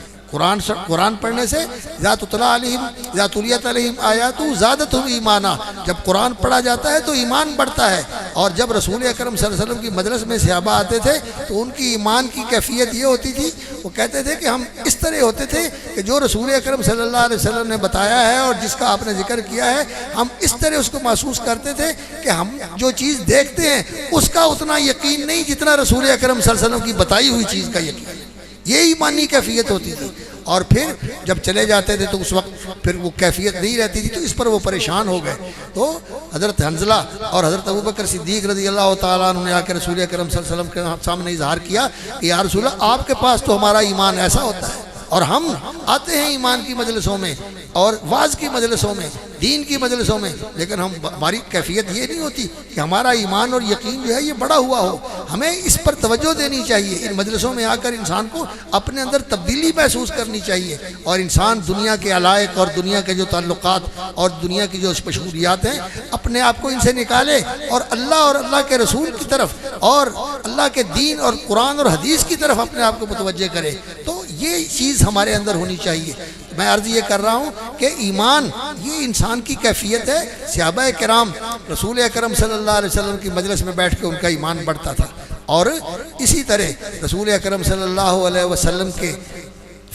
قرآن پڑھنے سے ذات الیت علیہم آیات زادتہم ایمانا، جب قرآن پڑھا جاتا ہے تو ایمان بڑھتا ہے. اور جب رسول اکرم صلی اللہ علیہ وسلم کی مجلس میں صحابہ آتے تھے تو ان کی ایمان کی کیفیت یہ ہوتی تھی، وہ کہتے تھے کہ ہم اس طرح ہوتے تھے کہ جو رسول اکرم صلی اللہ علیہ وسلم نے بتایا ہے اور جس کا آپ نے ذکر کیا ہے، ہم اس طرح اس کو محسوس کرتے تھے کہ ہم جو چیز دیکھتے ہیں اس کا اتنا یقین نہیں جتنا رسول اکرم صلی اللہ علیہ وسلم کی بتائی ہوئی چیز کا یقین. یہ ایمانی کیفیت ہوتی تھی. اور پھر جب چلے جاتے تھے تو اس وقت پھر وہ کیفیت نہیں رہتی تھی، تو اس پر وہ پریشان ہو گئے. تو حضرت حنظلہ اور حضرت ابوبکر صدیق رضی اللہ تعالیٰ عنہ نے آ کے رسول اکرم صلی اللہ علیہ وسلم کے سامنے اظہار کیا کہ یا رسول اللہ، آپ کے پاس تو ہمارا ایمان ایسا ہوتا ہے اور ہم آتے ہیں ایمان کی مجلسوں میں اور واعظ کی مجلسوں میں، دین کی مجلسوں میں، لیکن ہماری کیفیت یہ نہیں ہوتی کہ ہمارا ایمان اور یقین جو ہے یہ بڑا ہوا ہو. ہمیں اس پر توجہ دینی چاہیے. ان مجلسوں میں آ کر انسان کو اپنے اندر تبدیلی محسوس کرنی چاہیے اور انسان دنیا کے علائق اور دنیا کے جو تعلقات اور دنیا کی جو مشغولیات ہیں اپنے آپ کو ان سے نکالے اور اللہ کے رسول کی طرف اور اللہ کے دین اور قرآن اور حدیث کی طرف اپنے آپ کو متوجہ کرے. تو یہ چیز ہمارے اندر ہونی چاہیے. میں عرض یہ کر رہا ہوں کہ ایمان یہ انسان کی کیفیت ہے. صحابہ کرام رسول اکرم صلی اللہ علیہ وسلم کی مجلس میں بیٹھ کے ان کا ایمان بڑھتا تھا اور اسی طرح رسول اکرم صلی اللہ علیہ وسلم کے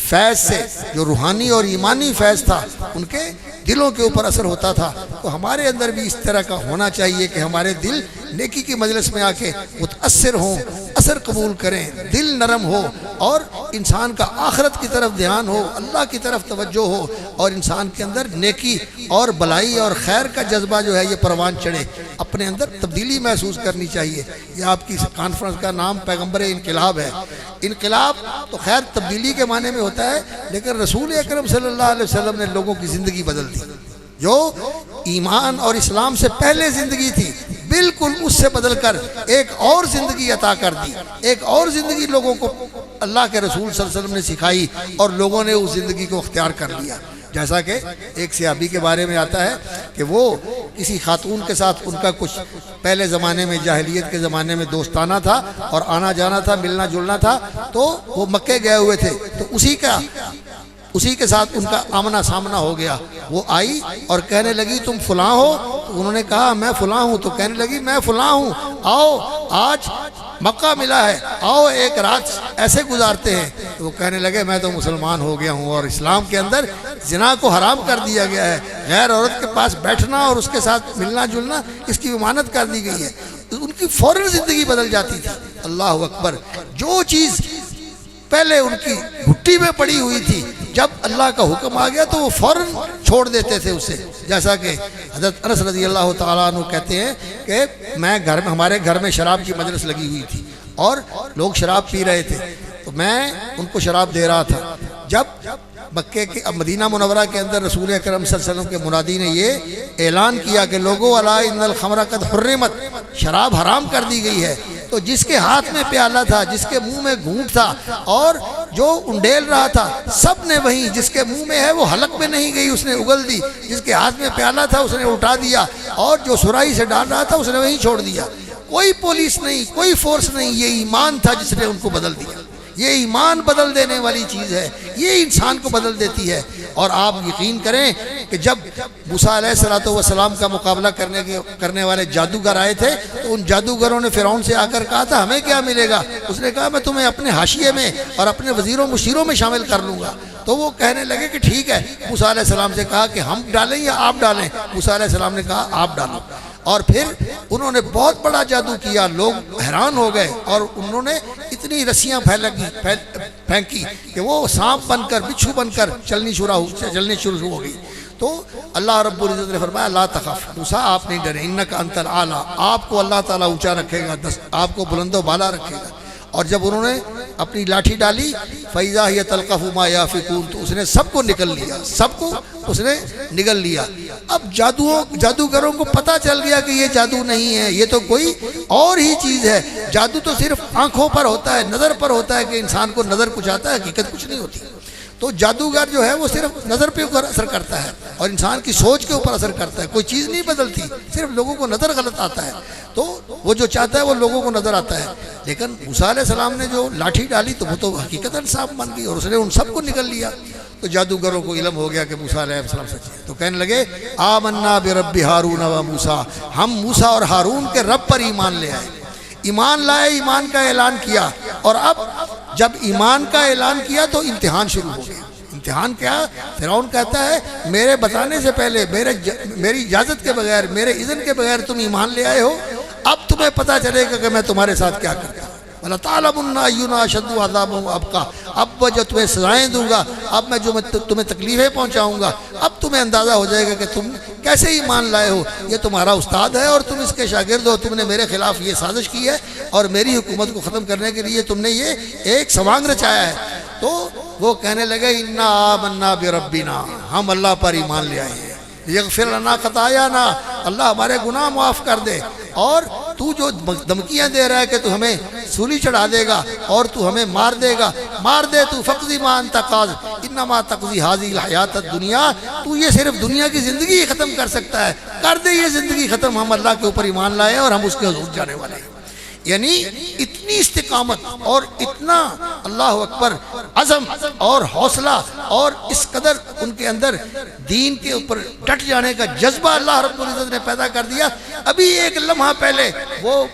فیض سے جو روحانی اور ایمانی فیض تھا ان کے دلوں کے اوپر اثر ہوتا تھا. تو ہمارے اندر بھی اس طرح کا ہونا چاہیے کہ ہمارے دل نیکی کی مجلس میں آ کے متاثر ہوں، اثر قبول کریں، دل نرم ہو اور انسان کا آخرت کی طرف دھیان ہو، اللہ کی طرف توجہ ہو اور انسان کے اندر نیکی اور بلائی اور خیر کا جذبہ جو ہے یہ پروان چڑھے. اپنے اندر تبدیلی محسوس کرنی چاہیے. یہ آپ کی کانفرنس کا نام پیغمبر انقلاب ہے. انقلاب تو خیر تبدیلی کے معنی میں ہوتا ہے، لیکن رسول اکرم صلی اللہ علیہ وسلم نے لوگوں کی زندگی بدل دی. جو ایمان اور اسلام سے پہلے زندگی تھی بالکل اس سے بدل کر ایک اور زندگی عطا کر دی. ایک اور زندگی لوگوں کو اللہ کے رسول صلی اللہ علیہ وسلم نے سکھائی اور لوگوں نے اس زندگی کو اختیار کر لیا. جیسا کہ ایک صحابی کے بارے میں آتا ہے کہ وہ کسی خاتون کے ساتھ ان کا کچھ پہلے زمانے میں جاہلیت کے زمانے میں دوستانہ تھا اور آنا جانا تھا، ملنا جلنا تھا. تو وہ مکے گئے ہوئے تھے تو اسی کے ساتھ ان کا آمنا سامنا ہو گیا. وہ آئی اور کہنے لگی تم فلاں ہو؟ تو انہوں نے کہا میں فلاں ہوں. تو کہنے لگی میں فلاں ہوں، آؤ آج مکہ ملا ہے، آؤ ایک رات ایسے گزارتے ہیں. تو وہ کہنے لگے میں تو مسلمان ہو گیا ہوں اور اسلام کے اندر زنا کو حرام کر دیا گیا ہے، غیر عورت کے پاس بیٹھنا اور اس کے ساتھ ملنا جلنا اس کی ممانعت کر دی گئی ہے. ان کی فوراً زندگی بدل جاتی تھی. اللہ اکبر. جو چیز پہلے ان کی گھٹی میں پڑی ہوئی تھی جب اللہ کا حکم آ گیا تو وہ فوراً چھوڑ دیتے تھے اسے. جیسا کہ حضرت انس رضی اللہ تعالیٰ عنہ کہتے ہیں کہ ہمارے گھر میں شراب کی مجلس لگی ہوئی تھی اور لوگ شراب پی رہے تھے تو میں ان کو شراب دے رہا تھا. جب مکے کے مدینہ منورہ کے اندر رسول اکرم صلی اللہ علیہ وسلم کے منادی نے یہ اعلان کیا کہ لوگو الا ان الخمر قد حرمت، شراب حرام کر دی گئی ہے، تو جس کے ہاتھ میں پیالہ تھا، جس کے منہ میں گھونٹ تھا اور جو انڈیل رہا تھا، سب نے وہیں، جس کے منہ میں ہے وہ حلق میں نہیں گئی، اس نے اگل دی، جس کے ہاتھ میں پیالہ تھا اس نے اٹھا دیا، اور جو سرائی سے ڈال رہا تھا اس نے وہیں چھوڑ دیا۔ کوئی پولیس نہیں، کوئی فورس نہیں، یہ ایمان تھا جس نے ان کو بدل دیا۔ یہ ایمان بدل دینے والی چیز ہے، یہ انسان کو بدل دیتی ہے۔ اور آپ یقین کریں کہ جب موسیٰ علیہ السلام کا مقابلہ کرنے والے جادوگر آئے تھے تو ان جادوگروں نے فرعون سے آ کر کہا تھا ہمیں کیا ملے گا؟ اس نے کہا میں تمہیں اپنے حاشیے میں اور اپنے وزیروں مشیروں میں شامل کر لوں گا۔ تو وہ کہنے لگے کہ ٹھیک ہے۔ موسیٰ علیہ السلام سے کہا کہ ہم ڈالیں یا آپ ڈالیں؟ موسیٰ علیہ السلام نے کہا آپ ڈالو۔ اور پھر انہوں نے بہت بڑا جادو کیا، لوگ حیران ہو گئے، اور انہوں نے اتنی رسیاں پھینکی کہ وہ سانپ بن کر، بچھو بن کر چلنی شروع ہو گئی۔ تو اللہ رب العزت نے فرمایا لا تخف موسیٰ، آپ نہیں ڈریں، انک انت الاعلیٰ، آپ کو اللہ تعالیٰ اونچا رکھے گا، آپ کو بلند و بالا رکھے گا۔ اور جب انہوں نے اپنی لاٹھی ڈالی فَإِذَا هِيَ تَلْقَفُ مَا يَأْفِكُونَ، تو اس نے سب کو نگل لیا، سب کو اس نے نگل لیا۔ اب جادوگروں کو پتہ چل گیا کہ یہ جادو نہیں ہے، یہ تو کوئی اور ہی چیز ہے۔ جادو تو صرف آنکھوں پر ہوتا ہے، نظر پر ہوتا ہے کہ انسان کو نظر کچھ آتا ہے، حقیقت کچھ نہیں ہوتی۔ تو جادوگر جو ہے وہ صرف نظر پہ اثر کرتا ہے اور انسان کی سوچ کے اوپر اثر کرتا ہے، کوئی چیز نہیں بدلتی، صرف لوگوں کو نظر غلط آتا ہے۔ تو وہ جو چاہتا ہے وہ لوگوں کو نظر آتا ہے۔ لیکن موسیٰ علیہ السلام نے جو لاٹھی ڈالی تو وہ تو حقیقتاً سانپ بن گئی اور اس نے ان سب کو نگل لیا۔ تو جادوگروں کو علم ہو گیا کہ موسیٰ علیہ السلام سچے ہیں، تو کہنے لگے آمنا برب ہارون و موسیٰ، ہم موسیٰ اور ہارون کے رب پر ایمان لے آئے، ایمان لائے، ایمان کا اعلان کیا۔ اور اب جب ایمان کا اعلان کیا تو امتحان شروع ہو گیا۔ امتحان کیا؟ فرعون کہتا ہے میرے بتانے سے پہلے، میری اجازت کے بغیر، میرے اذن کے بغیر تم ایمان لے آئے ہو، اب تمہیں پتہ چلے گا کہ میں تمہارے ساتھ کیا کرتا ہوں۔ وَلَتَعْلَمُنَّ أَيُّنَا أَشَدُّ عَذَابًا وَأَبْقَىٰ، اب جو تمہیں سزائیں دوں گا، اب میں جو تمہیں تکلیفیں پہنچاؤں گا، اب تمہیں اندازہ ہو جائے گا کہ تم کیسے ایمان لائے ہو۔ یہ تمہارا استاد ہے اور تم اس کے شاگرد ہو، تم نے میرے خلاف یہ سازش کی ہے اور میری حکومت کو ختم کرنے کے لیے تم نے یہ ایک سوانگ رچایا ہے۔ تو وہ کہنے لگے انا آمنا بربنا، ہم اللہ پر ایمان لے آئے ہیں، یغفر لنا خطایانا، اللہ ہمارے گناہ معاف کر دے، اور تو جو دھمکیاں دے رہا ہے کہ تو ہمیں سولی چڑھا دے گا اور تو ہمیں مار دے گا، مار دے تو فقضی ما انت قاض انما تقضی هذه الحیات الدنیا، تو یہ صرف دنیا کی زندگی ختم کر سکتا ہے، کر دے یہ زندگی ختم، ہم اللہ کے اوپر ایمان لائے اور ہم اس کے حضور جانے والے ہیں۔ یعنی اتنی استقامت اور اتنا اللہ اکبر عزم اور حوصلہ اور اس قدر ان کے اندر دین کے اوپر ڈٹ جانے کا جذبہ اللہ رب العزت نے پیدا کر دیا۔ ابھی ایک لمحہ پہلے وہ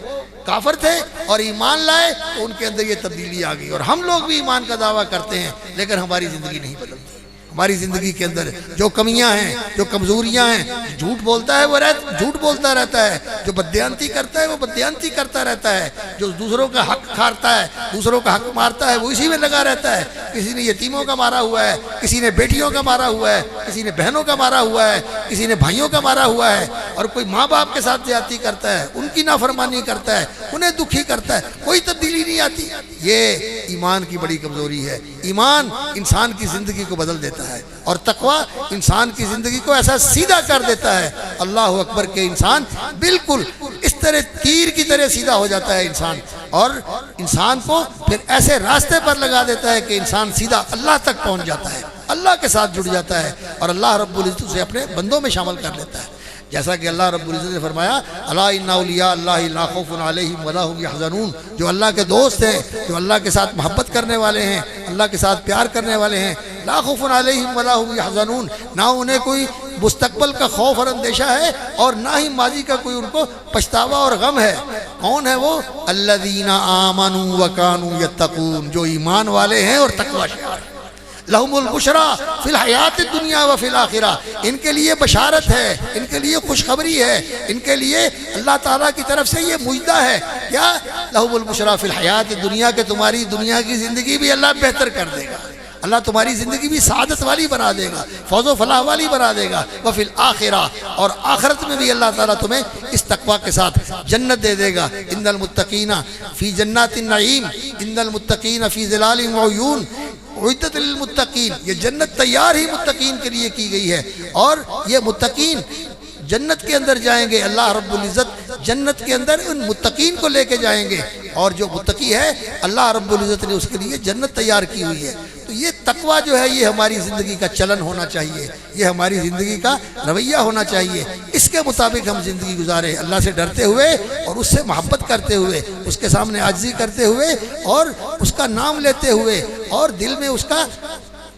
کافر تھے اور ایمان لائے تو ان کے اندر یہ تبدیلی آ گئی، اور ہم لوگ بھی ایمان کا دعویٰ کرتے ہیں لیکن ہماری زندگی نہیں بدلتی۔ ہماری زندگی کے اندر جو کمیاں ہیں، جو کمزوریاں ہیں، جھوٹ بولتا ہے وہ جھوٹ بولتا رہتا ہے، جو بددیانتی کرتا ہے وہ بددیانتی کرتا رہتا ہے، جو دوسروں کا حق کھاتا ہے، دوسروں کا حق مارتا ہے وہ اسی میں لگا رہتا ہے۔ کسی نے یتیموں کا مارا ہوا ہے، کسی نے بیٹیوں کا مارا ہوا ہے، کسی نے بہنوں کا مارا ہوا ہے، کسی نے بھائیوں کا مارا ہوا ہے، اور کوئی ماں باپ کے ساتھ زیادتی کرتا ہے، ان کی نافرمانی کرتا ہے، انہیں دکھی کرتا ہے، کوئی تبدیلی نہیں آتی۔ یہ ایمان کی بڑی کمزوری ہے۔ ایمان انسان کی زندگی کو بدل دیتا ہے اور تقویٰ انسان کی زندگی کو ایسا سیدھا کر دیتا ہے، اللہ اکبر، کہ انسان بالکل اس طرح تیر کی طرح سیدھا ہو جاتا ہے انسان، اور انسان کو پھر ایسے راستے پر لگا دیتا ہے کہ انسان سیدھا اللہ تک پہنچ جاتا ہے، اللہ کے ساتھ جڑ جاتا ہے اور اللہ رب العزت اسے اپنے بندوں میں شامل کر لیتا ہے۔ جیسا کہ اللہ رب العزت نے فرمایا الا ان اولیاء اللہ لا خوف علیہم ولا هم یحزنون، جو اللہ کے دوست ہیں، جو اللہ کے ساتھ محبت کرنے والے ہیں، اللہ کے ساتھ پیار کرنے والے ہیں، لا خوف علیہم ولا هم یحزنون، نہ انہیں کوئی مستقبل کا خوف اور اندیشہ ہے اور نہ ہی ماضی کا کوئی ان کو پچھتاوا اور غم ہے۔ کون ہے وہ؟ الذین آمنوا وکانوا یتقون، جو ایمان والے ہیں اور تقوی شعار ہیں۔ لہم البشریٰ فی الحیات الدنیا و فی الآخرہ، ان کے لیے بشارت ہے، ان کے لیے خوشخبری ہے، ان کے لیے اللہ تعالیٰ کی طرف سے یہ مجدہ ہے۔ کیا؟ لہم البشریٰ فی الحیات الدنیا، کہ تمہاری دنیا کی زندگی بھی اللہ بہتر کر دے گا، اللہ تمہاری زندگی بھی سعادت والی بنا دے گا، فوز و فلاح والی بنا دے گا، وفی الآخرہ، اور آخرت میں بھی اللہ تعالیٰ تمہیں اس تقوی کے ساتھ جنت دے دے گا۔ ان المتقین فی جنات النعیم ان المتقین فی ظلال وعیون اعدت للمتقین، یہ جنت تیار ہی متقین کے لیے کی گئی ہے، اور یہ متقین جنت کے اندر جائیں گے، اللہ رب العزت جنت کے اندر ان متقین کو لے کے جائیں گے، اور جو متقی ہے اللہ رب العزت نے اس کے لیے جنت تیار کی ہوئی ہے۔ تو یہ تقویٰ جو ہے یہ ہماری زندگی کا چلن ہونا چاہیے، یہ ہماری زندگی کا رویہ ہونا چاہیے، اس کے مطابق ہم زندگی گزاریں، اللہ سے ڈرتے ہوئے اور اس سے محبت کرتے ہوئے، اس کے سامنے عاجزی کرتے ہوئے اور اس کا نام لیتے ہوئے، اور دل میں اس کا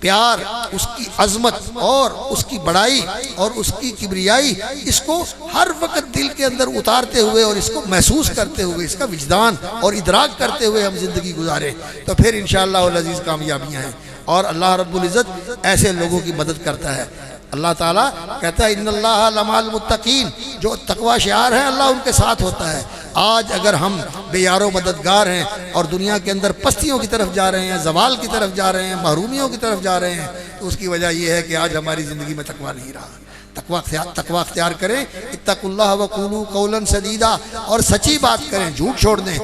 پیار، اس کی عظمت اور اس کی بڑائی اور اس کی کبریائی، اس کو ہر وقت دل کے اندر اتارتے ہوئے اور اس کو محسوس کرتے ہوئے، اس کا وجدان اور ادراک کرتے ہوئے ہم زندگی گزاریں، تو پھر انشاءاللہ العزیز کامیابیاں ہیں۔ اور اللہ رب العزت ایسے لوگوں کی مدد کرتا ہے۔ اللہ تعالیٰ کہتا ہے ان اللہ لمع المتقین، جو تقوی شعار ہے اللہ ان کے ساتھ ہوتا ہے۔ آج اگر ہم بے یار و مددگار ہیں اور دنیا کے اندر پستیوں کی طرف جا رہے ہیں، زوال کی طرف جا رہے ہیں، محرومیوں کی طرف جا رہے ہیں، تو اس کی وجہ یہ ہے کہ آج ہماری زندگی میں تقوی نہیں رہا۔ تقوی اختیار کریں، اتقوا اللہ وقولوا قولا سدیدا، اور سچی بات کریں، جھوٹ چھوڑ دیں۔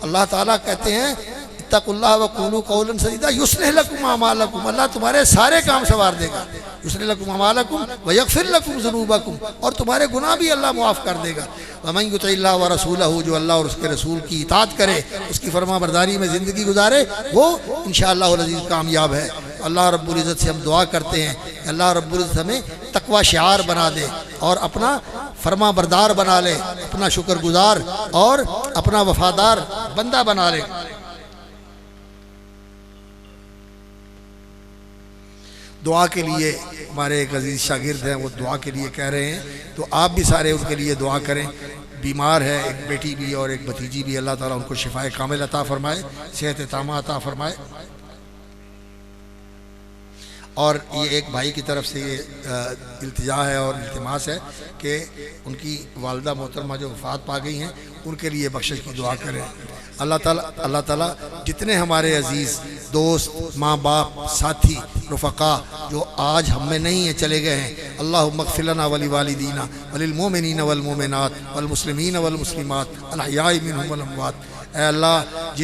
اللہ تعالیٰ کہتے ہیں اتقوا اللہ وقولوا قولا سدیدا یصلح لکم اعمالکم، اللہ تمہارے سارے کام سنوار دے گا، یصلح لکم اعمالکم ویغفر لکم ذنوبکم، اور تمہارے گناہ بھی اللہ معاف کر دے گا۔ ومن یطع اللہ ورسولہ، جو اللہ اور اس کے رسول کی اطاعت کرے، اس کی فرما برداری میں زندگی گزارے، وہ انشاءاللہ العزیز کامیاب ہے۔ اللہ رب العزت سے ہم دعا کرتے ہیں کہ اللہ رب العزت ہمیں تقوی شعار بنا دے اور اپنا فرما بردار بنا لے، اپنا شکر گزار اور اپنا وفادار بندہ بنا لے۔ دعا کے لیے ہمارے ایک عزیز شاگرد ہیں، وہ دعا کے لیے کہہ رہے ہیں، تو آپ بھی سارے ان کے لیے دعا کریں۔ بیمار ہے ایک بیٹی بھی اور ایک بھتیجی بھی، اللہ تعالیٰ ان کو شفائے کامل عطا فرمائے، صحت تامہ عطا فرمائے۔ اور یہ ایک بھائی کی طرف سے یہ التجا ہے اور التماس ہے کہ ان کی والدہ محترمہ جو وفات پا گئی ہیں، ان کے لیے بخشش کی دعا کریں۔ اللہ تعالیٰ جتنے ہمارے عزیز دوست، ماں باپ، ساتھی، رفقا جو آج ہم میں نہیں ہیں، چلے گئے ہیں، اللہم اغفر لنا ولوالدینا وللمؤمنین والمؤمنات والمسلمین والمسلمات الاحیاء منہم والاموات۔ اے اللہ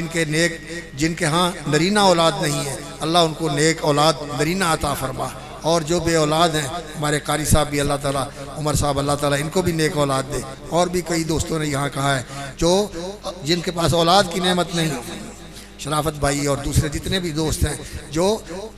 جن کے ہاں نرینہ اولاد نہیں ہے، اللہ ان کو نیک اولاد نرینہ عطا فرما، اور جو بے اولاد ہیں ہمارے قاری صاحب بھی اللہ تعالیٰ، عمر صاحب اللہ تعالیٰ ان کو بھی نیک اولاد دے۔ اور بھی کئی دوستوں نے یہاں کہا ہے جو جن کے پاس اولاد کی نعمت نہیں، شرافت بھائی اور دوسرے جتنے بھی دوست ہیں جو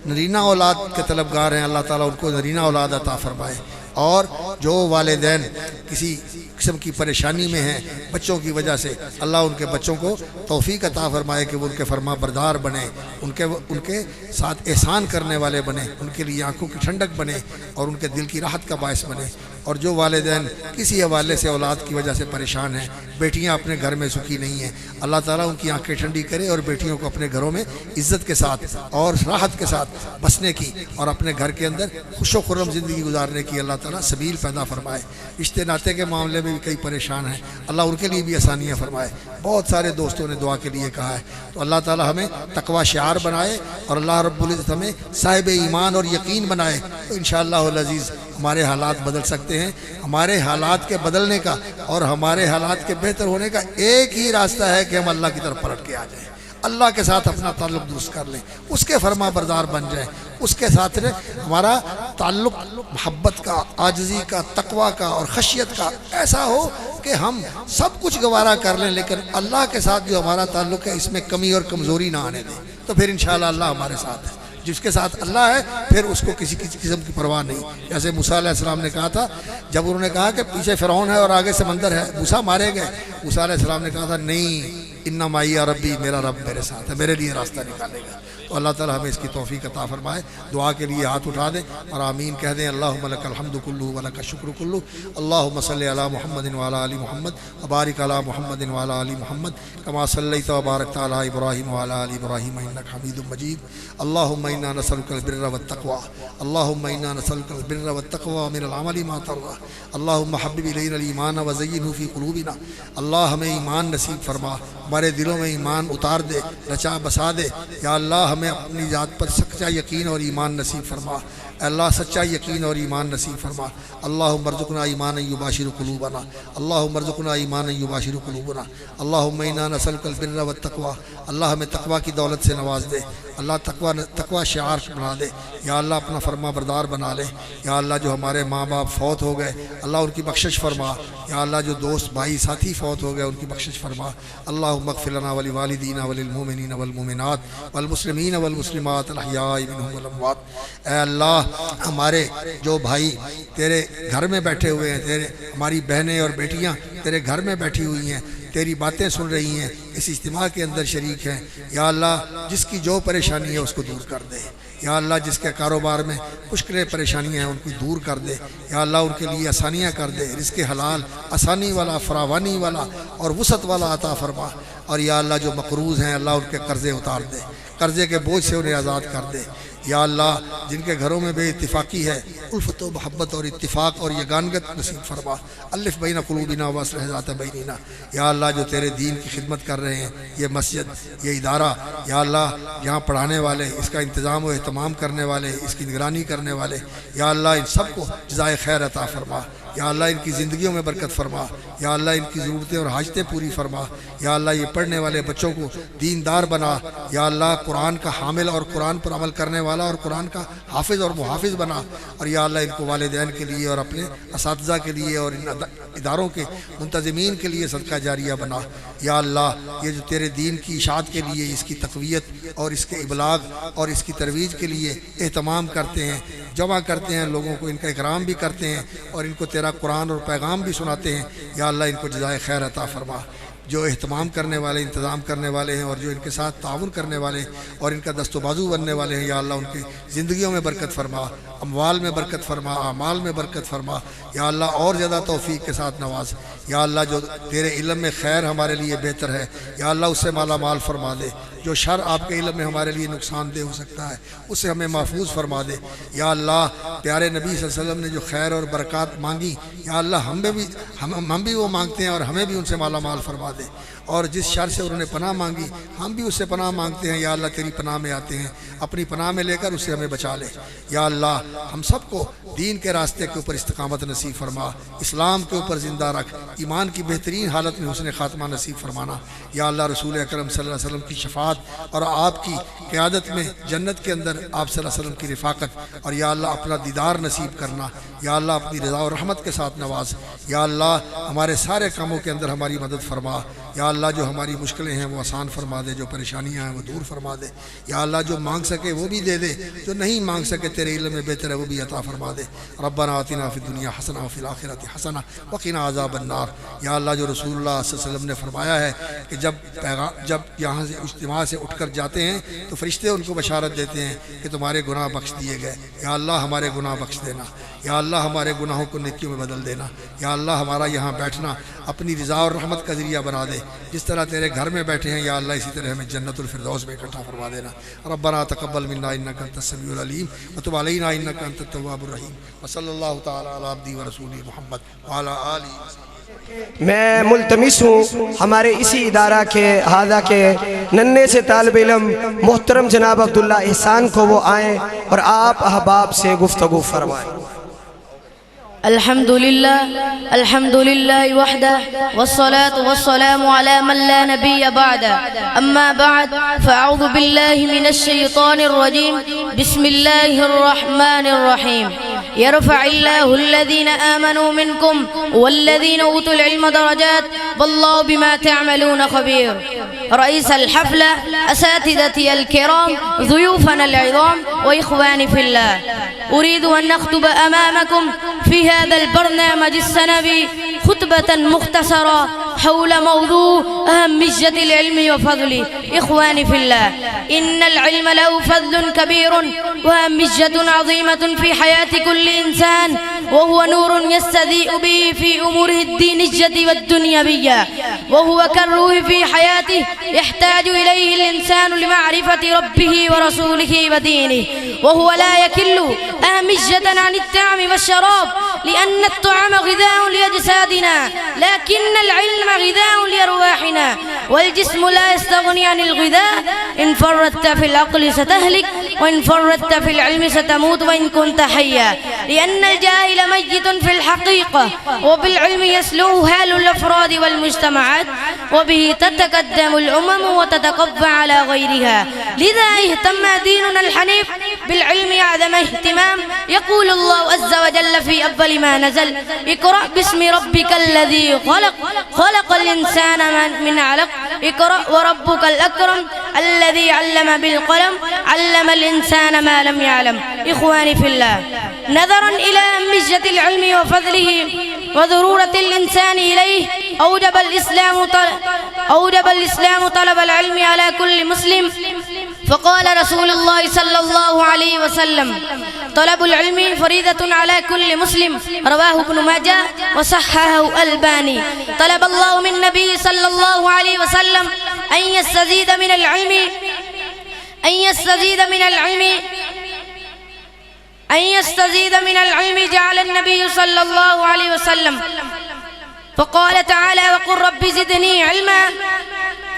نرینہ اولاد کے طلبگار ہیں، اللہ تعالیٰ ان کو نرینہ اولاد عطا فرمائے۔ اور جو والدین کسی قسم کی پریشانی میں ہیں بچوں کی وجہ سے، اللہ ان کے بچوں کو توفیق عطا فرمائے کہ وہ ان کے فرما بردار بنے، ان کے ساتھ احسان کرنے والے بنے، ان کے لیے آنکھوں کی ٹھنڈک بنے اور ان کے دل کی راحت کا باعث بنے۔ اور جو والدین کسی حوالے سے اولاد کی وجہ سے پریشان ہیں، بیٹیاں اپنے گھر میں سکھی نہیں ہیں، اللہ تعالیٰ ان کی آنکھیں ٹھنڈی کرے اور بیٹیوں کو اپنے گھروں میں عزت کے ساتھ اور راحت کے ساتھ بسنے کی اور اپنے گھر کے اندر خوش و خرم زندگی گزارنے کی اللہ تعالیٰ سبیل پیدا فرمائے۔ رشتے ناطے کے معاملے میں بھی کئی پریشان ہیں، اللہ ان کے لیے بھی آسانیاں فرمائے۔ بہت سارے دوستوں نے دعا کے لیے کہا ہے، تو اللہ تعالیٰ ہمیں تقوی شعار بنائے اور اللہ رب العزت ہمیں صاحب ایمان اور یقین بنائے، تو انشاءاللہ العزیز ہمارے حالات بدل سکتے ہیں۔ ہمارے حالات کے بدلنے کا اور ہمارے حالات کے بہتر ہونے کا ایک ہی راستہ ہے کہ ہم اللہ کی طرف پلٹ کے آ جائیں، اللہ کے ساتھ اپنا تعلق درست کر لیں، اس کے فرما بردار بن جائیں، اس کے ساتھ ہمارا تعلق محبت کا، عاجزی کا، تقوی کا اور خشیت کا ایسا ہو کہ ہم سب کچھ گوارا کر لیں، لیکن اللہ کے ساتھ جو ہمارا تعلق ہے اس میں کمی اور کمزوری نہ آنے دیں، تو پھر انشاءاللہ اللہ ہمارے ساتھ ہے۔ جس کے ساتھ اللہ ہے پھر اس کو کسی قسم کی پرواہ نہیں۔ جیسے موسیٰ علیہ السلام نے کہا تھا، جب انہوں نے کہا کہ پیچھے فرعون ہے اور آگے سمندر ہے، موسیٰ مارے گئے، موسیٰ علیہ السلام نے کہا تھا نہیں، اِنَّ مَعِیَ رَبِّی، میرا رب میرے ساتھ ہے، میرے لیے راستہ نکالے گا۔ تو اللہ تعالیٰ ہمیں اس کی توفیق عطا فرمائے۔ دعا کے لیے ہاتھ اٹھا دیں اور آمین کہہ دیں۔ اللہم لک الحمد کلہ ولک الشکر کلہ، اللہم صلی علی محمد وعلی آل محمد وبارک علی محمد وعلی آل محمد کما صلیت وبارکت علی ابراہیم وعلی آل ابراہیم انک حمید مجید۔ اللہم انا نسألک البر والتقوی، اللہم انا نسألک البر والتقوی من العمل ما ترضى، اللہم حبب الینا الایمان وزینہ فی قلوبنا، اللہ ہمیں ایمان نصیب فرما، ہمارے دلوں میں ایمان اتار دے، رچا بسا دے۔ یا اللہ ہمیں اپنی ذات پر سچا یقین اور ایمان نصیب فرما، اے اللہ سچا یقین اور ایمان نصیب فرما۔ اللہم ارزقنا ایمانا یباشر قلوبنا، اللہم ارزقنا ایمانا یباشر قلوبنا، اللہم انا نسألک البر والتقوی۔ اللہ ہمیں تقوی کی دولت سے نواز دے، اللہ تقوی شعار بنا دے۔ یا اللہ اپنا فرما بردار بنا لے۔ یا اللہ جو ہمارے ماں باپ فوت ہو گئے اللہ ان کی بخشش فرما۔ یا اللہ جو دوست بھائی ساتھی فوت ہو گئے ان کی بخشش فرما۔ اللہم اغفر لنا ولوالدینا وللمؤمنین والمؤمنات والمسلمین والمسلمات الاحیاء منہم والاموات۔ اے اللہ ہمارے جو بھائی تیرے گھر میں بیٹھے ہوئے ہیں، ہماری بہنیں اور بیٹیاں تیرے گھر میں بیٹھی ہوئی ہیں، تیری باتیں سن رہی ہیں، اس اجتماع کے اندر شریک ہیں، یا اللہ جس کی جو پریشانی ہے اس کو دور کر دے۔ یا اللہ جس کے کاروبار میں مشکلیں پریشانیاں ہیں ان کو دور کر دے۔ یا اللہ ان کے لیے آسانیاں کر دے، رزق حلال آسانی والا، فراوانی والا اور وسعت والا عطا فرما۔ اور یا اللہ جو مقروض ہیں اللہ ان کے قرضے اتار دے، قرضے کے بوجھ سے انہیں آزاد کر دے۔ یا اللہ جن کے گھروں میں بے اتفاقی ہے الفت و محبت اور اتفاق اور یگانگت نصیب فرما۔ الف بین قلوبنا واصلح ذات بیننا۔ یا اللہ جو تیرے دین کی خدمت کر رہے ہیں، یہ مسجد، یہ ادارہ، یا اللہ یہاں پڑھانے والے، اس کا انتظام و اہتمام کرنے والے، اس کی نگرانی کرنے والے، یا اللہ ان سب کو جزائے خیر عطا فرما۔ یا اللہ ان کی زندگیوں میں برکت فرما۔ یا اللہ ان کی ضرورتیں اور حاجتیں پوری فرما۔ یا اللہ یہ پڑھنے والے بچوں کو دیندار بنا۔ یا اللہ قرآن کا حامل اور قرآن پر عمل کرنے والا اور قرآن کا حافظ اور محافظ بنا۔ اور یا اللہ ان کو والدین کے لیے اور اپنے اساتذہ کے لیے اور ان اداروں کے منتظمین کے لیے صدقہ جاریہ بنا۔ یا اللہ یہ جو تیرے دین کی اشاعت کے لیے، اس کی تقویت اور اس کے ابلاغ اور اس کی ترویج کے لیے اہتمام کرتے ہیں، جمع کرتے ہیں لوگوں کو، ان کا اکرام بھی کرتے ہیں اور ان کو تیرا قرآن اور پیغام بھی سناتے ہیں، یا اللہ ان کو جزائے خیر عطا فرما۔ جو اہتمام کرنے والے، انتظام کرنے والے ہیں اور جو ان کے ساتھ تعاون کرنے والے ہیں اور ان کا دست و بازو بننے والے ہیں، یا اللہ ان کی زندگیوں میں برکت فرما، اموال میں برکت فرما، اعمال میں برکت فرما۔ یا اللہ اور زیادہ توفیق کے ساتھ نواز۔ یا اللہ جو تیرے علم میں خیر ہمارے لیے بہتر ہے، یا اللہ اس سے مالا مال فرما دے۔ جو شر آپ کے علم میں ہمارے لیے نقصان دہ ہو سکتا ہے اسے ہمیں محفوظ فرما دے۔ یا اللہ پیارے نبی صلی اللہ علیہ وسلم نے جو خیر اور برکات مانگی، یا اللہ ہم بھی وہ مانگتے ہیں اور ہمیں بھی ان سے مالا مال فرما دے۔ اور جس شر سے انہوں نے پناہ مانگی ہم بھی اس سے پناہ مانگتے ہیں، یا اللہ تیری پناہ میں آتے ہیں، اپنی پناہ میں لے کر اس سے ہمیں بچا لے۔ یا اللہ ہم سب کو دین کے راستے کے اوپر استقامت نصیب فرما، اسلام کے اوپر زندہ رکھ، ایمان کی بہترین حالت میں حسن خاتمہ نصیب فرمانا۔ یا اللہ رسول اکرم صلی اللہ علیہ وسلم کی شفاعت اور آپ کی قیادت میں جنت کے اندر آپ صلی اللہ علیہ وسلم کی رفاقت، اور یا اللہ اپنا دیدار نصیب کرنا۔ یا اللہ اپنی رضا و رحمت کے ساتھ نواز۔ یا اللہ ہمارے سارے کاموں کے اندر ہماری مدد فرما۔ یا اللہ جو ہماری مشکلیں ہیں وہ آسان فرما دے، جو پریشانیاں ہیں وہ دور فرما دے۔ یا اللہ جو مانگ سکے وہ بھی دے دے، جو نہیں مانگ سکے تیرے علم میں بہتر ہے وہ بھی عطا فرما دے۔ ربنا آتنا فی الدنیا حسنہ وفی الآخرۃ حسنہ وقنا عذاب النار۔ یا اللہ جو رسول اللہ صلی اللہ علیہ وسلم نے فرمایا ہے کہ جب یہاں سے اجتماع سے اٹھ کر جاتے ہیں تو فرشتے ان کو بشارت دیتے ہیں کہ تمہارے گناہ بخش دیے گئے۔ یا اللہ ہمارے گناہ بخش دینا، یا اللہ ہمارے گناہوں کو نیکیوں میں بدل دینا۔ یا اللہ ہمارا یہاں بیٹھنا اپنی رضا اور رحمت کا ذریعہ بنا دے، جس طرح تیرے گھر میں بیٹھے ہیں یا اللہ اسی طرح ہمیں جنت الفردوس میں اکٹھا فرما دینا۔ ربنا تقبل منا انک انت السمیع العلیم وتب علینا انک انت التواب الرحیم وصلی اللہ تعالی علی عبدہ ورسولہ محمد وعلی آلہ۔ میں ملتمس ہوں ہمارے اسی ادارہ کے ہادہ کے ننھے سے طالب علم محترم جناب عبداللہ احسان کو وہ آئیں اور آپ احباب سے گفتگو فرمائیں۔ الحمد لله وحده والصلاة والسلام على من لا نبي بعده أما بعد فأعوذ بالله من الشيطان الرجيم بسم الله الرحمن الرحيم يرفع الله الذين آمنوا منكم والذين أوتوا العلم درجات والله بما تعملون خبير. رئيس الحفلة، أساتذتي الكرام، ضيوفنا العظام وإخواني في الله، أريد أن أخطب أمامكم في هذا البرنامج السنوي خطبة مختصرة حول موضوع أهمية العلم وفضله. إخواني في الله، إن العلم له فضل كبير وأهمية عظيمة في حياة كل إنسان، وهو نور يستضيء به في أموره الدينية والدنيوية، وهو كالروح في حياته يحتاج إليه الإنسان لمعرفة ربه ورسوله ودينه، وهو لا يكل أهمية عن الطعام والشراب لأن الطعام غذاء لأجسادنا لكن العلم غذاء لأرواحنا والجسم لا يستغني عن الغذاء إن فرطت في العقل ستهلك وإن فرطت في العلم ستموت وإن كنت حيا لأن الجاهل ميت في الحقيقة وبالعلم يسلوه حال الأفراد والمجتمعات وبه تتقدم الأمم وتتقبع على غيرها لذا اهتم ديننا الحنيف بالعلم أعظم اهتمام يقول الله عز وجل في أول ما نزل اقرأ باسم ربك الذي خلق خلق الإنسان من علق اقرأ وربك الأكرم الذي علم بالقلم علم الإنسان ما لم يعلم إخواني في الله نظرا إلى أهمية العلم وفضله وضرورة الإنسان إليه أوجب الإسلام طلب العلم على كل مسلم فقال رسول الله صلى الله عليه وسلم طلب العلم فريضة على كل مسلم رواه ابن ماجه وصححه الباني طلب الله من النبي صلى الله عليه وسلم أن يستزيد من العلم جعل النبي صلى الله عليه وسلم فقال تعالى وقل رب زدني علما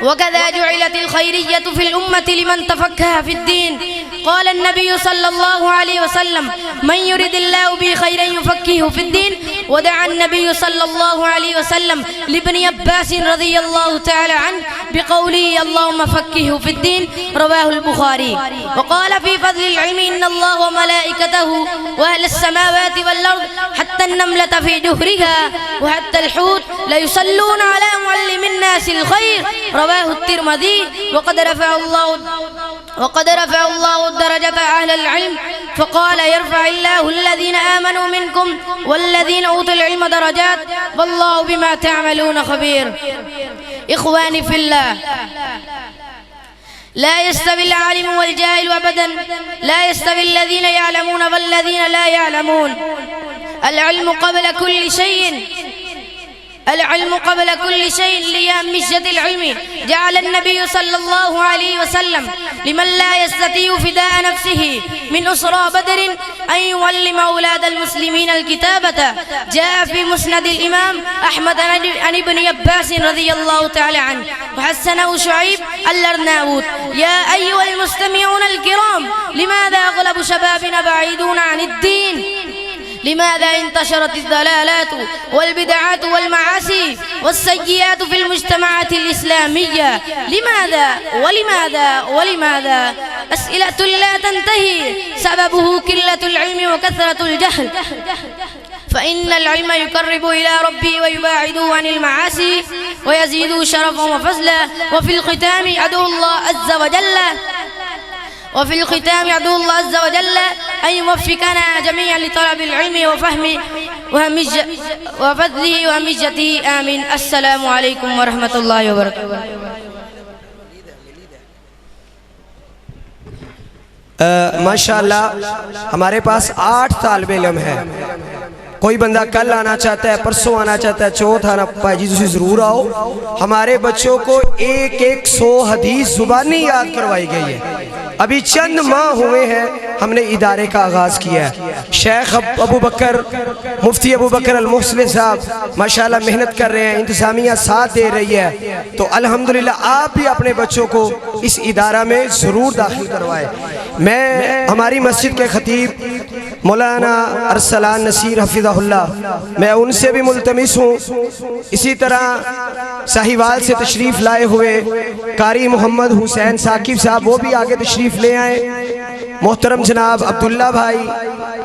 وكذا جعلت الخيرية في الأمة لمن تفقه في الدين قال النبي صلى الله عليه وسلم من يرد الله به خيرا يفقهه في الدين ودعا النبي صلى الله عليه وسلم لابن عباس رضي الله تعالى عنه بقوله اللهم فقهه في الدين رواه البخاري وقال في فضل العلم إن الله وملائكته وأهل السماوات والأرض حتى النملة في جحرها وحتى الحوت ليصلون على معلم الناس الخير رواه الترمذي وقد رفع الله درجة أهل العلم فقال يرفع الله الذين آمنوا منكم والذين أوتوا العلم درجات والله بما تعملون خبير إخواني في الله لا يستوي العالم والجاهل أبدا لا يستوي الذين يعلمون والذين لا يعلمون العلم قبل كل شيء لأهمية العلم جعل النبي صلى الله عليه وسلم لمن لا يستطيع فداء نفسه من أسرى بدر أن يعلم أولاد المسلمين الكتابة جاء في مسند الإمام أحمد عن ابن عباس رضي الله تعالى عنه وحسنه شعيب الأرناؤوط يا أيها المستمعون الكرام لماذا أغلب شبابنا بعيدون عن الدين لماذا انتشرت الضلالات والبدعات والمعاصي والسيئات في المجتمعات الإسلامية ولماذا أسئلة لا تنتهي سببه قلة العلم وكثرة الجهل فإن العلم يقرب إلى ربي ويباعد عن المعاصي ويزيد شرفا وفضلا وفي الختام أدعو الله عز وجل أن يوفقنا جميعا لطلب العلم وفهمه وفضله وهمجته آمين السلام عليكم ورحمة الله وبركاته ماشاءاللہ ہمارے پاس 8 طالب علم ہیں کوئی بندہ کل آنا چاہتا ہے پرسوں آنا چاہتا ہے چوتھ آنا پائے جی تسی ضرور آؤ ہمارے بچوں کو 100 حدیث زبانی یاد کروائی گئی ہے ابھی چند ماہ ہوئے ہیں ہم نے ادارے کا آغاز کیا ہے شیخ مفتی ابو بکر المحسن صاحب ماشاءاللہ محنت کر رہے ہیں انتظامیہ ساتھ دے رہی ہے تو الحمدللہ آپ بھی اپنے بچوں کو اس ادارہ میں ضرور داخل کروائے میں ہماری مسجد کے خطیب مولانا ارسلان نصیر حفظہ اللہ میں ان سے بھی ملتمس ہوں اسی طرح ساہیوال سے تشریف لائے ہوئے قاری محمد حسین ثاقب صاحب وہ بھی آگے تشریف لے آئیں محترم جناب عبداللہ بھائی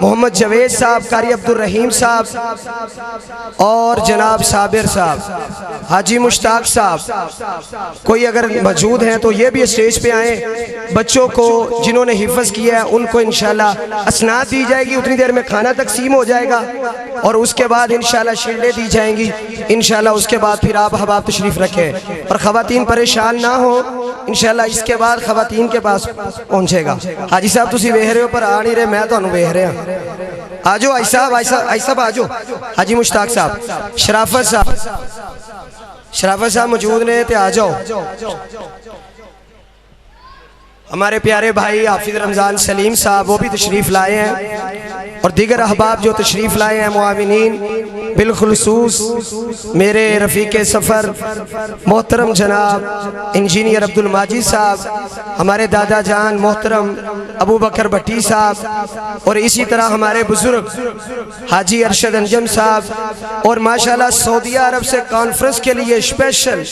محمد جوید صاحب قاری عبد الرحیم صاحب اور جناب صابر صاحب حاجی مشتاق صاحب کوئی اگر موجود ہیں تو یہ بھی اسٹیج پہ آئیں بچوں کو جنہوں نے حفظ کیا ہے ان کو انشاءاللہ اسناد دی جائے گی اتنی دیر میں کھانا تقسیم ہو جائے گا اور اس کے بعد انشاءاللہ شیلڈیں دی جائیں گی انشاءاللہ اس کے بعد پھر آپ احباب تشریف رکھیں اور خواتین پریشان نہ ہو انشاءاللہ اس کے بعد خواتین کے پاس پہنچے گا حاجی صاحب تسی ویہ رہے ہو پر آ نہیں رہے میں تو انہوں ویہ رہے ہیں آجو آئی صاحب آجو حاجی مشتاق صاحب شرافت صاحب موجود نے تے آجاؤ ہمارے پیارے بھائی حافظ رمضان سلیم صاحب وہ بھی تشریف لائے ہیں اور دیگر احباب جو تشریف لائے ہیں معاونین، بالخصوص میرے رفیق سفر محترم جناب انجینئر عبدالماجد صاحب، ہمارے دادا جان محترم ابو بکر بھٹی صاحب، اور اسی طرح ہمارے بزرگ حاجی ارشد انجم صاحب، اور ماشاءاللہ سعودی عرب سے کانفرنس کے لیے اسپیشل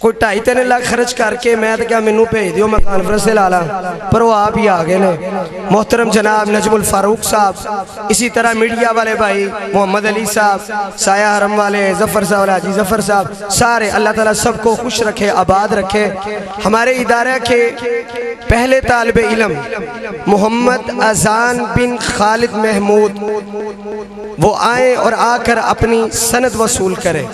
کوئی 2.5-3 لاکھ خرچ کر کے میں تو کیا منو بھیج دیو میں کانفرنس سے لالا، پر وہ آپ ہی آگے نے محترم جناب نجم الفاروق صاحب، اسی طرح میڈیا والے بھائی محمد علی صاحب، سایہ حرم والے ظفر صاحب، حاجی ظفر صاحب، سارے اللہ تعالیٰ سب کو خوش رکھے، آباد رکھے۔ ہمارے ادارہ کے پہلے طالب علم محمد اذان بن خالد محمود، وہ آئیں اور آ کر اپنی سند وصول کریں۔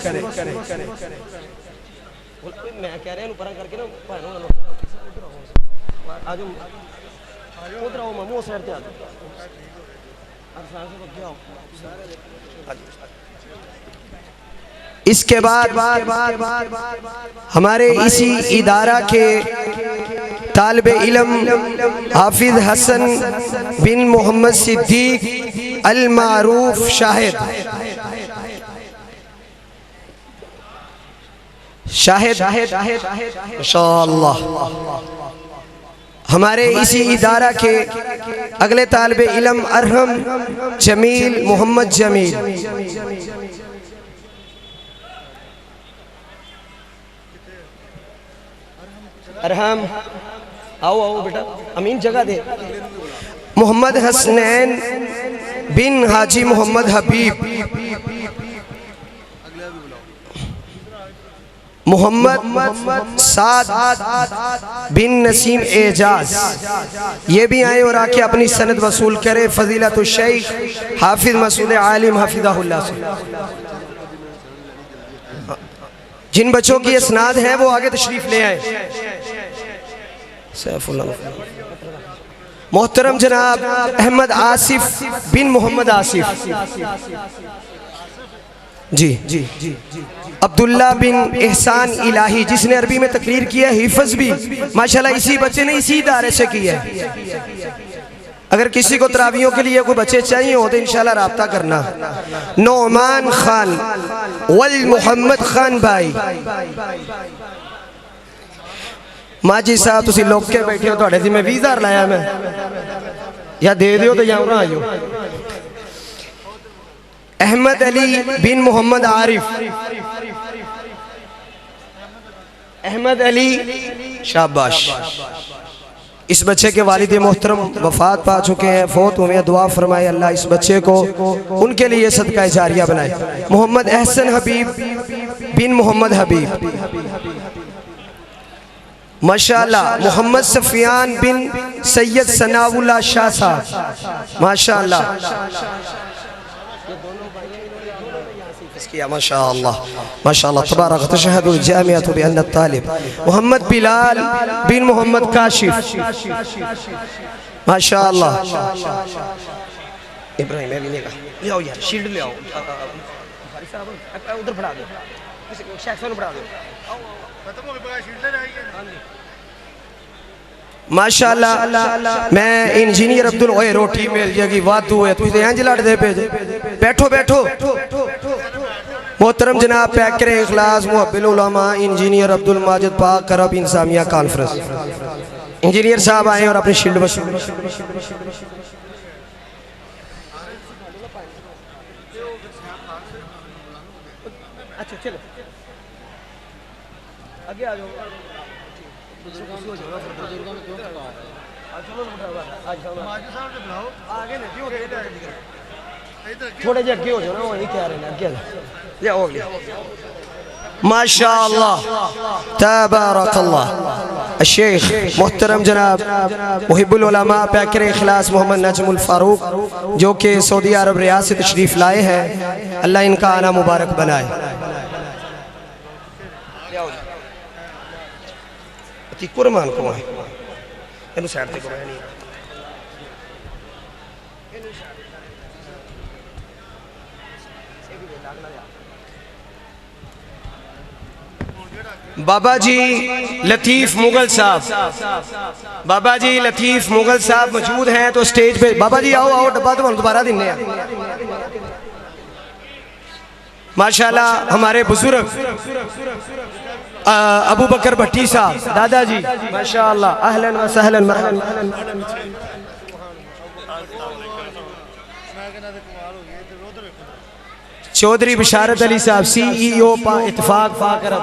اس کے بعد ہمارے اسی ادارہ کے طالب علم حافظ حسن بن محمد صدیق المعروف شاہد ماشاءاللہ، ہمارے اسی ادارہ کے اگلے طالب علم ارحم جمیل محمد جمیل، ارحم آؤ بیٹا امین جگہ دے، محمد حسنین بن حاجی محمد حبیب، محمد سعد بن نسیم اعجاز، یہ بھی آئے اور آ کے اپنی سند وصول کرے۔ فضیلت الشیخ حافظ مسعود عالم حفظہ اللہ سے جن بچوں کی اسناد ہیں وہ آگے تشریف لے آئے۔ محترم جناب احمد آصف بن محمد آصف، جی عبداللہ بن احسان الہی، جس نے عربی میں تقریر کیا ہے، حفظ بھی ماشاءاللہ اسی بچے نے اسی ادارے سے کیا ہے۔ اگر کسی کو تراویحوں کے لیے کوئی بچے چاہیے ہو تو انشاءاللہ رابطہ کرنا۔ نعمان خان والمحمد خان بھائی، ماجی صاحب تسی لوگ کے بیٹھے ہو توڑے تھی میں ویزار لایا میں یا دے دیو تو یا رہا آئیو۔ احمد علی بن محمد عارف، احمد علی شاباش، اس بچے کے والد محترم وفات پا چکے ہیں، فوت ہوئے ہیں، دعا فرمائے اللہ اس بچے کو ان کے لیے صدقہ جاریہ بنائے۔ محمد احسن حبیب بن محمد حبیب، ماشاءاللہ محمد سفیان بن سید ثناء اللہ شاہ صاحب، ماشاءاللہ ماشاءاللہ ماشاءاللہ تبارک تشہد الجامعۃ بأن الطالب۔ محمد بلال بن محمد کاشف، ماشاءاللہ۔ ابراہیم ابھی نے کہا لے آؤ یار شیلڈ لے آؤ، ادھر پڑھا دو، شیخ صاحب پڑھا دو، ماشاءاللہ۔ میں انجینئر عبدالعوے روٹی مل جائے گی وات ہوئے تو اسے اینج لڑ دے پہ بیٹھو بیٹھو۔ محترم جناب پیکر اخلاص محب العلماء انجینئر عبدالماجد پاک کرب انسامیہ کانفرنس، انجینئر صاحب آئیں اور اپنی شیلڈ بس اچھا چلو آگے آجو۔ تھوڑے جے اگے ہو جاؤ نا وہی کہہ رہے ہیں اگے لے آؤ اگلے۔ ماشاءاللہ تبارک اللہ۔ الشیخ محترم جناب محب العلماء پیکر اخلاص محمد نجم الفاروق جو کہ سعودی عرب ریاض سے تشریف لائے ہیں، اللہ ان کا آنا مبارک بنائے۔ قرمان کو آئے انہوں سیڈ تے قرآن نہیں بابا جی لطیف مغل صاحب، بابا جی لطیف مغل صاحب موجود ہیں تو سٹیج پہ بابا جی آؤ آؤ، ڈبہ تو دوبارہ دینے ہیں ماشاءاللہ ہمارے بزرگ ابو بکر بھٹی صاحب دادا جی ماشاءاللہ اہلاً و سہلاً مرحباً. چودھری بشارت علی صاحب سی ای او اتفاق پاک عرب،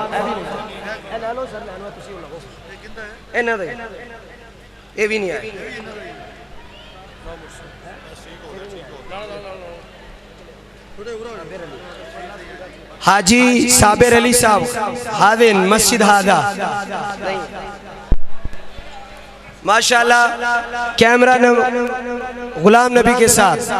یہ بھی نہیں آئے. حاجی صابر علی صاحب حاضن مسجد ہادہ ماشاءاللہ کیمرہ غلام نبی کے ساتھ.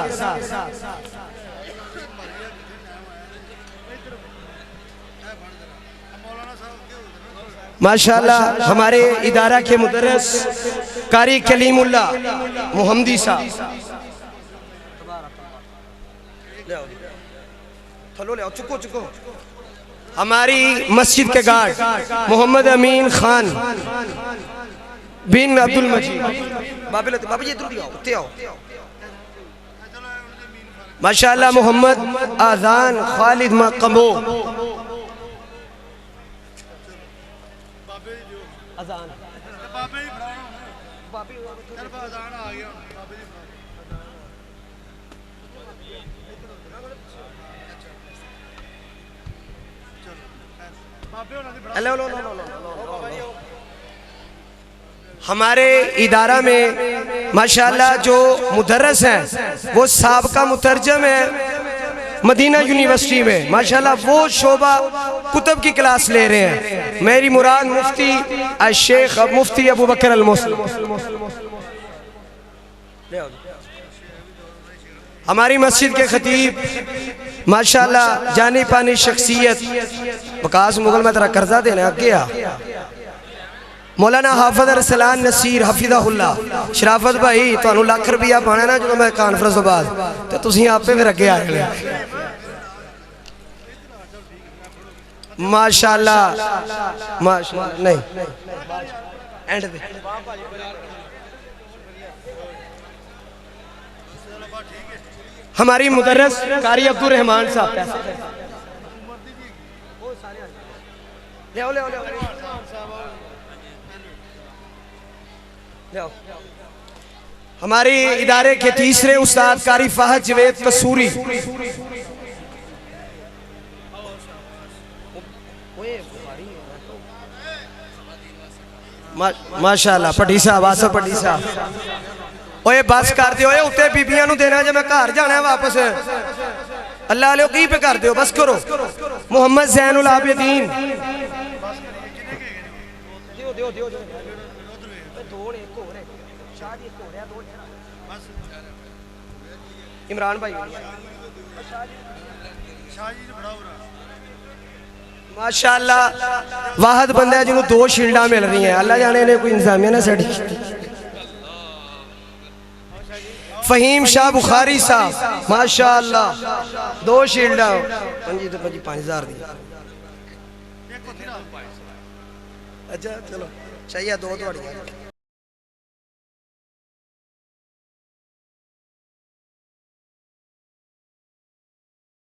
ماشاءاللہ ہمارے ادارہ کے مدرس قاری کلیم اللہ محمدی صاحب، ہماری مسجد کے گارڈ محمد امین خان بن عبد المجید، بابا جی ادھر آؤ، ماشاءاللہ محمد آذان خالد مقبو، ہمارے ادارہ میں ماشاءاللہ جو مدرس ہیں وہ سابقہ مترجم ہیں مدینہ یونیورسٹی میں ماشاءاللہ، وہ شعبہ کتب کی کلاس لے رہے ہیں. میری مراد مفتی الشیخ مفتی ابو بکر المسلم. ہماری مسجد کے خطیب ماشاءاللہ جانی پانی شخصیت، وقاص مغل میں ترہ قرضہ دینے گیا مولانا حافظ ارسلان نصیر حفظہ اللہ. شرافت بھائی تو انہوں لاکھ روپیہ پانا نا جو میں کانفرنس بعد تو تسی آپ پہ بھی رکھے آئے لیں ماشاءاللہ. نہیں اینڈ دے ہماری مدرس قاری عبد الرحمن صاحب ہماری ادارے کے تیسرے استاد قاری فہد جوید قصوری، ماشاءاللہ پٹی صاحب آسا پٹی صاحب. اوہ بس کر دیو، اتے بیبیاں نو دینا جب میں کار جانا ہے واپس، اللہ علیہ کی پہ کر دیو بس کرو. محمد زین العابدین، عمران بھائی ماشاءاللہ واحد بندہ ہے جنہوں 2 شیلڈاں مل رہی ہیں، اللہ جانے نے کوئی انتظامیہ نہ سڑی. فہیم شاہ بخاری صاحب ماشاءاللہ 2 شیلڈاں 5,000 دی. اچھا چلو چاہیے 2 توڑی